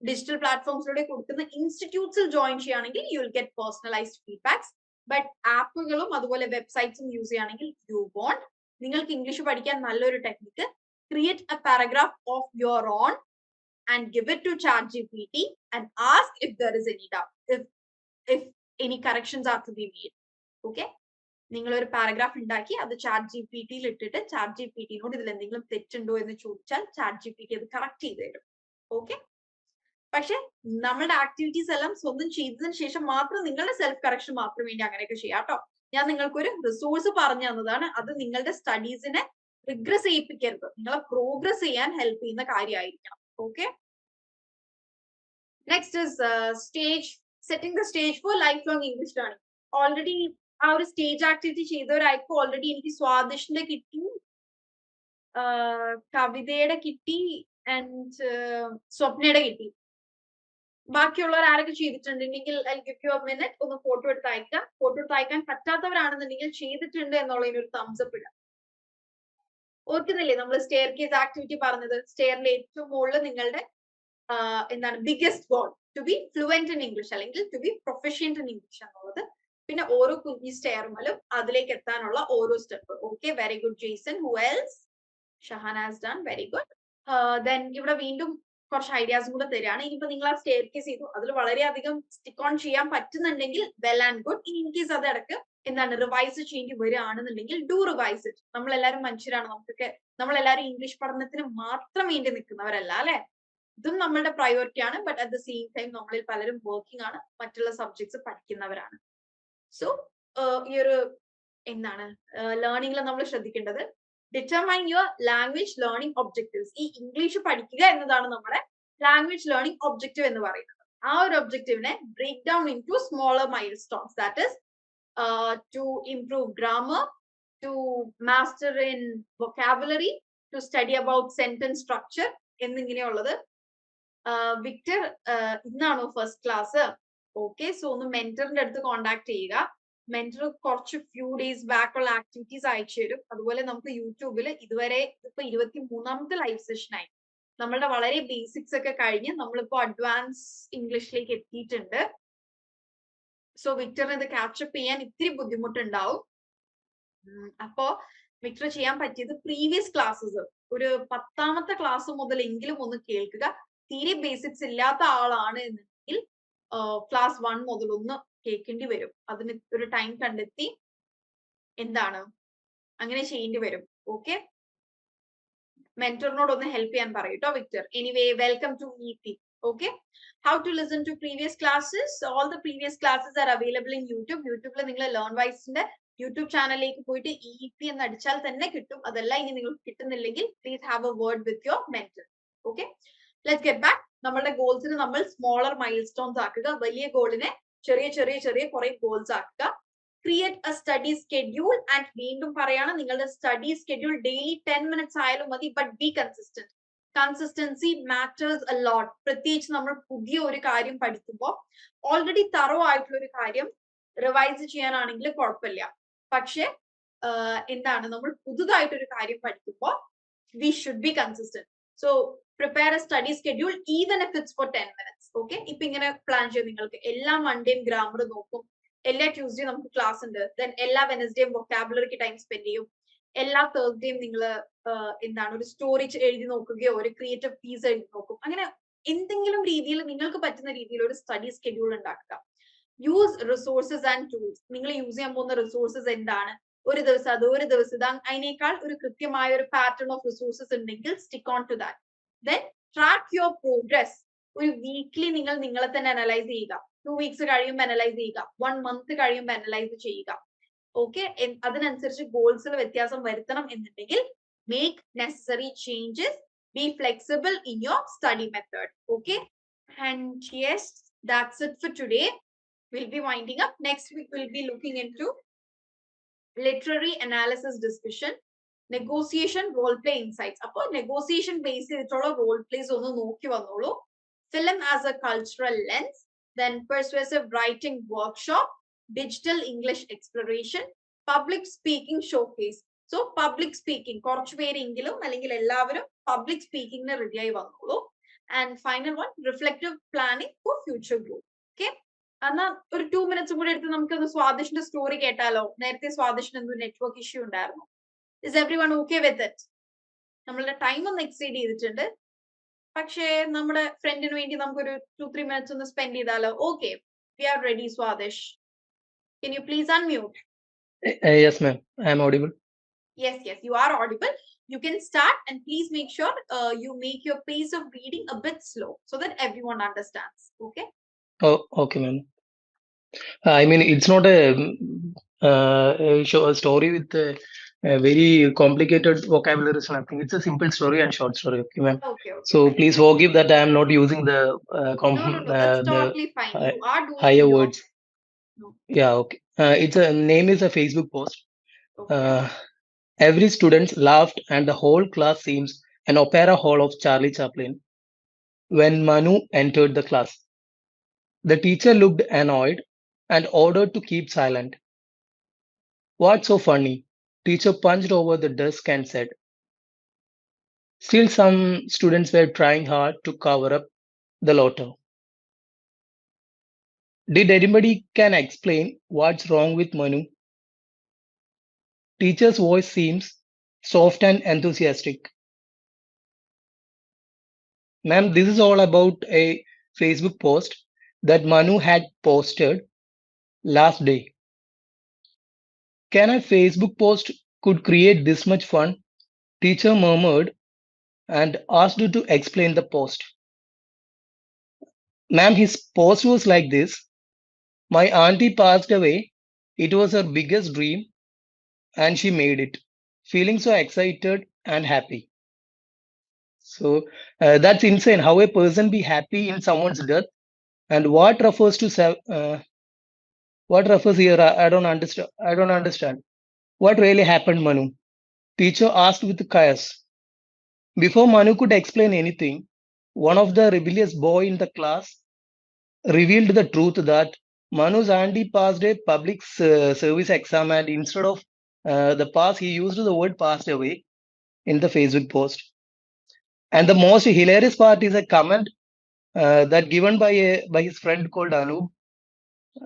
ഡിജിറ്റൽ പ്ലാറ്റ്ഫോംസിലൂടെ കൊടുക്കുന്ന ഇൻസ്റ്റിറ്റ്യൂട്ട്സിൽ ജോയിൻ ചെയ്യുകയാണെങ്കിൽ you will get personalised feedbacks. But ആപ്പുകളും അതുപോലെ വെബ്സൈറ്റ്സും യൂസ് ചെയ്യുകയാണെങ്കിൽ യു വോണ്ട്. നിങ്ങൾക്ക് ഇംഗ്ലീഷ് പഠിക്കാൻ നല്ലൊരു technique, create A paragraph of your own and give it to ChatGPT and ask if there is any doubt, if any corrections are to be made. Okay, നിങ്ങൾ ഒരു paragraph ഉണ്ടാക്കി അത് ChatGPT-യിൽ ഇട്ടിട്ട് ChatGPT-നോട് ഇതിൽ എന്തെങ്കിലും തെറ്റുണ്ടോ എന്ന് ചോദിച്ചാൽ ChatGPT അത് കറക്റ്റ് ചെയ്ത് തരും. ഓക്കെ, പക്ഷെ നമ്മളുടെ ആക്ടിവിറ്റീസ് എല്ലാം സ്വന്തം ചെയ്തതിനു ശേഷം മാത്രം നിങ്ങളുടെ സെൽഫ് കറക്ഷൻ മാത്രം വേണ്ടി അങ്ങനെയൊക്കെ ചെയ്യാം കേട്ടോ. ഞാൻ നിങ്ങൾക്കൊരു റിസോഴ്സ് പറഞ്ഞു തന്നതാണ്, അത് നിങ്ങളുടെ സ്റ്റഡീസിനെ റിഗ്രസ് ചെയ്യിപ്പിക്കരുത്, നിങ്ങളെ പ്രോഗ്രസ് ചെയ്യാൻ ഹെൽപ്പ് ചെയ്യുന്ന കാര്യമായിരിക്കണം. Okay. Next is setting the stage for lifelong English learning. Already ആ ഒരു സ്റ്റേജ് ആക്ടിവിറ്റി ചെയ്തവരായിരിക്കും ഓൾറെഡി എനിക്ക് സ്വാദിഷിന്റെ കിട്ടി, കവിതയുടെ കിട്ടി ആൻഡ് സ്വപ്നയുടെ കിട്ടി. ബാക്കിയുള്ളവർ ആരൊക്കെ ചെയ്തിട്ടുണ്ടെങ്കിൽ I give you A minute, ഒന്ന് ഫോട്ടോ എടുത്ത് അയക്കാം. ഫോട്ടോ എടുത്ത് അയക്കാൻ പറ്റാത്തവരാണെന്നുണ്ടെങ്കിൽ ചെയ്തിട്ടുണ്ട് എന്നുള്ളതിന് ഒരു തംസ് അപ്പ് ഇടാം. ഓർക്കുന്നില്ലേ നമ്മൾ സ്റ്റെയർ കേസ് ആക്ടിവിറ്റി പറഞ്ഞത്? സ്റ്റെയറിലെ ഏറ്റവും മുകളിൽ നിങ്ങളുടെ എന്താണ് biggest goal to be fluent in English അല്ലെങ്കിൽ to be proficient in English എന്നുള്ളത്. പിന്നെ ഓരോ കുഞ്ഞി സ്റ്റെയർമലും അതിലേക്ക് എത്താനുള്ള ഓരോ step. Okay, very good Jason. Who else? Shahana has done, very good. Then ഇവിടെ വീണ്ടും കുറച്ച് ഐഡിയാസും കൂടെ തരികയാണ്. ഇനിയിപ്പോ നിങ്ങൾ ആ സ്റ്റെയർ കേസ് ചെയ്തു, അതിൽ വളരെയധികം സ്റ്റിക്ക് ഓൺ ചെയ്യാൻ പറ്റുന്നുണ്ടെങ്കിൽ well and good. In case അത് ഇടക്ക് എന്താണ് റിവൈസ് ചെയ്യേണ്ടി വരികയാണെന്നുണ്ടെങ്കിൽ ഡു റിവൈസ് ഇറ്റ്. നമ്മളെല്ലാവരും മനുഷ്യരാണ്, നമുക്കൊക്കെ നമ്മളെല്ലാവരും ഇംഗ്ലീഷ് പഠനത്തിന് മാത്രം വേണ്ടി നിൽക്കുന്നവരല്ല അല്ലെ. ഇതും നമ്മളുടെ പ്രയോറിറ്റി ആണ്. But at the same time നമ്മളിൽ പലരും വർക്കിംഗ് ആണ്, മറ്റുള്ള സബ്ജക്ട്സ് പഠിക്കുന്നവരാണ്. സോ ഈ ഒരു എന്താണ് ലേണിംഗിൽ നമ്മൾ ശ്രദ്ധിക്കേണ്ടത് determine your language learning objectives. ഈ ഇംഗ്ലീഷ് പഠിക്കുക എന്നതാണ് നമ്മുടെ ലാംഗ്വേജ് ലേണിംഗ് ഒബ്ജക്റ്റീവ് എന്ന് പറയുന്നത്. ആ ഒരു ഒബ്ജക്റ്റീവിനെ break down into smaller milestones. That is to improve grammar, to master in vocabulary, to study about sentence structure എന്നിങ്ങനെയുള്ളത്. വിക്ടർ ഇന്നാണോ ഫസ്റ്റ് ക്ലാസ്? ഓക്കെ, സോ ഒന്ന് മെന്ററിന്റെ അടുത്ത് കോണ്ടാക്ട് ചെയ്യുക. മെന്റർ കുറച്ച് ഫ്യൂ ഡേയ്സ് ബാക്ക് ഉള്ള activities അയച്ചു തരും. അതുപോലെ നമുക്ക് യൂട്യൂബിൽ ഇതുവരെ ഇപ്പൊ 23ാമത്തെ ലൈവ് സെഷനായി. നമ്മളുടെ വളരെ ബേസിക്സ് ഒക്കെ കഴിഞ്ഞ് നമ്മളിപ്പോ അഡ്വാൻസ് ഇംഗ്ലീഷിലേക്ക് എത്തിയിട്ടുണ്ട്. സോ വിക്ടറിന് ഇത് ക്യാച്ചപ്പ് ചെയ്യാൻ ഇത്തിരി ബുദ്ധിമുട്ടുണ്ടാവും. അപ്പോ വിക്ടർ ചെയ്യാൻ പറ്റിയത് പ്രീവിയസ് ക്ലാസ്സസ് ഒരു 10ാമത്തെ ക്ലാസ് മുതലെങ്കിലും ഒന്ന് കേൾക്കുക. തീരെ ബേസിക്സ് ഇല്ലാത്ത ആളാണ് എന്നുണ്ടെങ്കിൽ ക്ലാസ് 1 മുതൽ ഒന്ന് കേൾക്കേണ്ടി വരും. അതിന് ഒരു ടൈം കണ്ടെത്തി എന്താണ് അങ്ങനെ ചെയ്യേണ്ടി വരും. ഓക്കെ, മെന്ററിനോട് ഒന്ന് ഹെൽപ്പ് ചെയ്യാൻ പറയൂട്ടോ Victor. Anyway, welcome to EP. Okay, how to listen to previous classes? All the previous classes are available in YouTube. യൂട്യൂബിൽ നിങ്ങൾ ലേൺ വൈസിന്റെ യൂട്യൂബ് ചാനലിലേക്ക് പോയിട്ട് EP എന്ന് അടിച്ചാൽ തന്നെ കിട്ടും. അതല്ല ഇനി നിങ്ങൾക്ക് കിട്ടുന്നില്ലെങ്കിൽ please have a word with your mentor. Okay, let's get back. നമ്മളുടെ ഗോൾസിന് നമ്മൾ സ്മോളർ മൈൽ സ്റ്റോൺസ് ആക്കുക. വലിയ ഗോളിനെ ചെറിയ ചെറിയ ചെറിയ കുറെ ഗോൾസ് ആക്കുക. Create A study schedule and വീണ്ടും പറയാണ് നിങ്ങളുടെ സ്റ്റഡി സ്കെഡ്യൂൾ ഡെയിലി 10 മിനിറ്റ്സ് ആയാലും മതി. But B consistent. Consistency matters a lot. പ്രത്യേകിച്ച് നമ്മൾ പുതിയ ഒരു കാര്യം പഠിക്കുമ്പോൾ ഓൾറെഡി തറോ ആയിട്ടുള്ള ഒരു കാര്യം റിവൈസ് ചെയ്യാനാണെങ്കിൽ കുഴപ്പമില്ല. പക്ഷെ എന്താണ് നമ്മൾ പുതുതായിട്ടൊരു കാര്യം പഠിക്കുമ്പോൾ we should be consistent. So prepare a study schedule even if it's for 10 minutes. Okay, ഇപ്പൊ ഇങ്ങനെ പ്ലാൻ ചെയ്യും. നിങ്ങൾക്ക് എല്ലാ മൺഡേയും ഗ്രാമർ നോക്കും, എല്ലാ ട്യൂസ്ഡേയും നമുക്ക് ക്ലാസ് ഉണ്ട്, ദെൻ എല്ലാ വെനസ്ഡേയും വൊക്കാബുലറിക്ക് ടൈം സ്പെൻഡ് ചെയ്യും, എല്ലാ തേഴ്സ്ഡേയും നിങ്ങൾ എന്താണ് ഒരു സ്റ്റോറി എഴുതി നോക്കുകയോ ഒരു ക്രിയേറ്റീവ് പീസ് എഴുതി നോക്കും. അങ്ങനെ എന്തെങ്കിലും രീതിയിൽ നിങ്ങൾക്ക് പറ്റുന്ന രീതിയിൽ ഒരു സ്റ്റഡി സ്കെഡ്യൂൾ ഉണ്ടാക്കുക. Use resources and tools. നിങ്ങൾ യൂസ് ചെയ്യാൻ പോകുന്ന റിസോഴ്സസ് എന്താണ്? ഒരു ദിവസം അത്, ഒരു ദിവസം ഇത്, അതിനേക്കാൾ ഒരു കൃത്യമായ ഒരു പാറ്റേൺ ഓഫ് റിസോഴ്സസ് ഉണ്ടെങ്കിൽ stick on to that. Then track your progress. ഒരു വീക്ക്ലി നിങ്ങൾ നിങ്ങളെ തന്നെ അനലൈസ് ചെയ്യുക. 2 വീക്സ് കഴിയുമ്പോൾ അനലൈസ് ചെയ്യുക, 1 മന്ത് കഴിയുമ്പോൾ അനലൈസ് ചെയ്യുക. ഓക്കെ, അതിനനുസരിച്ച് ഗോൾസിൽ വ്യത്യാസം വരുത്തണം എന്നുണ്ടെങ്കിൽ make necessary changes. B flexible in your study method. Okay, and yes, that's it for today. We'll be winding up. Next week we'll be looking into literary analysis discussion, negotiation, role play insights. Appo negotiation based ചെയ്തിട്ടുള്ള role plays ഒന്ന് നോക്കി വന്നോളൂ. Film as a cultural lens, then persuasive writing workshop, digital English exploration, public speaking showcase. So public speaking കുറച്ച് പേരെങ്കിലും അല്ലെങ്കിൽ എല്ലാവരും public speaking ന് ready ആയി വന്നോളൂ. And final one, reflective planning for future growth. Okay, എന്നാ ഒരു 2 മിനിറ്റ്സ് കൂടി എടുത്ത് നമുക്കൊന്ന് സ്വാദിഷിന്റെ സ്റ്റോറി കേട്ടാലോ? നേരത്തെ സ്വാദിഷിന് എന്തോ നെറ്റ്വർക്ക് ഇഷ്യൂ ഉണ്ടായിരുന്നു. Is everyone okay with it? നമ്മളുടെ ടൈം ഒന്ന് എക്സീഡ് ചെയ്തിട്ടുണ്ട്, പക്ഷേ നമ്മുടെ ഫ്രണ്ടിന് വേണ്ടി നമുക്കൊരു 2-3 മിനിറ്റ്സ് ഒന്ന് സ്പെൻഡ് ചെയ്താലോ? Okay, we are ready. Swadish, can you please unmute? Yes, ma'am. I am audible. Yes, you are audible. You can start, and please make sure you make your pace of reading a bit slow so that everyone understands. Okay? Oh, okay, ma'am. I mean, it's not a story with a very complicated vocabulary or something. It's a simple story and short story. Okay, ma'am. Okay. So please forgive that I am not using the No, that's totally fine. You are doing higher your... words. No. Yeah, okay. Its a name is a Facebook post. Okay. Every student laughed, and the whole class seems an opera hall of Charlie Chaplin when Manu entered the class. The teacher looked annoyed and ordered to keep silent. What's so funny? Teacher punched over the desk and said. Still, some students were trying hard to cover up the lotto. Did anybody can explain what's wrong with Manu? Teacher's voice seems soft and enthusiastic. Ma'am, this is all about a Facebook post that Manu had posted last day. Can a Facebook post could create this much fun? Teacher murmured and asked her to explain the post. Ma'am, his post was like this. My auntie passed away. It was her biggest dream and she made it. Feeling so excited and happy. So that's insane. How a person be happy in someone's death and what refers to what refers here? I don't understand. I don't understand. What really happened, Manu? Teacher asked with chaos. Before Manu could explain anything, one of the rebellious boy in the class revealed the truth that Manu's auntie passed a public service exam and instead of the pass, he used the word passed away in the Facebook post. And the most hilarious part is a comment that given by his friend called Anub.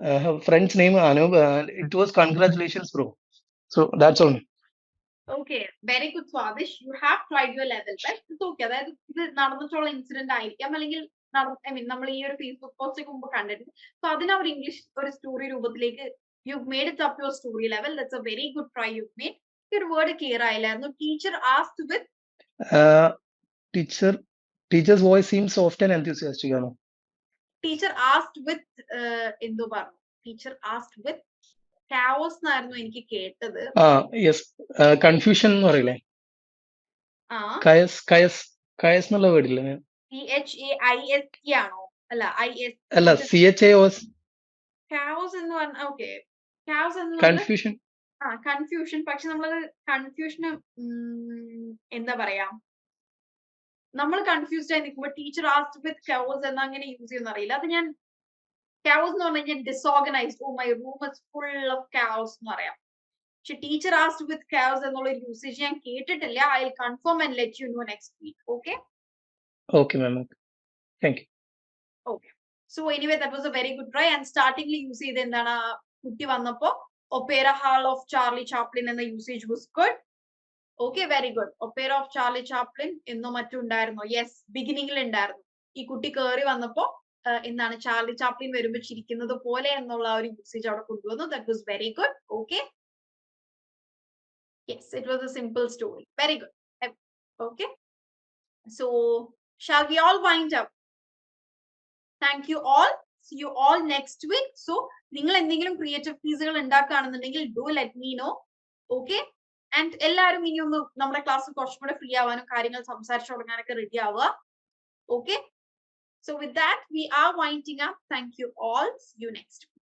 Her friend's name Anub. It was congratulations, bro. So that's all. Okay, very good, Swadesh. You have tried your level best. It's okay. അതായത് ഇത് നടന്നിട്ടുള്ള incident ആയിരിക്കാം അല്ലെങ്കിൽ I mean നമ്മൾ ഈ ഒരു Facebook post മുമ്പ് കണ്ടിട്ടുണ്ട്. സോ അതിനെ ഒരു ഇംഗ്ലീഷ് ഒരു സ്റ്റോറി രൂപത്തിലേക്ക് you made it up your story level. That's a very good try you made. ഒരു വേർഡ് ക്ലിയർ ആയില്ലായിരുന്നു. Teacher asked with Teacher's voice seems soft and enthusiastic. Teacher asked with എന്തോ പറഞ്ഞു. Teacher asked വിത്ത് chaos എന്നായിരുന്നു എനിക്ക് കേട്ടത്. Yes confusion എന്ന് പറയില്ലേ Kais എന്നുള്ള വേർഡില്ലേ CHAIST ആണോ? അല്ല IS അല്ല CHAOS chaos എന്ന് പറഞ്ഞ ഓക്കെ chaos എന്ന് കൺഫ്യൂഷൻ കൺഫ്യൂഷൻ. പക്ഷെ നമ്മളത് കൺഫ്യൂഷന് എന്താ പറയാ, നമ്മൾ കൺഫ്യൂസ്ഡ് ആയി നിൽക്കുമ്പോൾ ടീച്ചർ ആസ്ക്ഡ് വിത്ത് chaos എന്ന് അങ്ങനെ യൂസ് ചെയ്യുന്ന അറിയില്ല. അത് ഞാൻ chaos എന്ന് പറഞ്ഞു കഴിഞ്ഞാൽ disorganized, oh my room is full of chaos എന്ന് പറയാം. പക്ഷെ ടീച്ചർ ആസ്ക്ഡ് വിത്ത് chaos എന്നുള്ള ഒരു യൂസേജ് ഞാൻ കേട്ടിട്ടില്ല. I will confirm and let you know next week. Okay okay ma'am, thank you. Okay, so anyway that was a very good try. And സ്റ്റാർട്ടിംഗിൽ use ചെയ്ത് എന്താണ്, കുട്ടി വന്നപ്പോ opera hall of Charlie Chaplin എന്ന usage was good. Okay, very good. Opera of Charlie Chaplin എന്നോ മറ്റും ഉണ്ടായിരുന്നോ? Yes, ബിഗിനിങ്ങിൽ ഉണ്ടായിരുന്നു. ഈ കുട്ടി കയറി വന്നപ്പോ എന്താണ് ചാർലി ചാപ്ലിൻ വരുമ്പോ ചിരിക്കുന്നത് പോലെ എന്നുള്ള ഒരു യൂസേജ് അവിടെ കൊണ്ടുവന്നു. That was very good. Okay, yes, it was A simple story. Very good. Okay, so shall we all wind up? Thank you all. See you all next week. So നിങ്ങൾ എന്തെങ്കിലും creative പീസുകൾ ഉണ്ടാക്കുകയാണെന്നുണ്ടെങ്കിൽ do let me know. Okay, and എല്ലാവരും ഇനി ഒന്ന് നമ്മുടെ class കുറച്ചും കൂടെ ഫ്രീ ആവാനും കാര്യങ്ങൾ സംസാരിച്ചു തുടങ്ങാനൊക്കെ റെഡി ആവുക. Okay, so with that we are winding up. Thank you all. See you next week.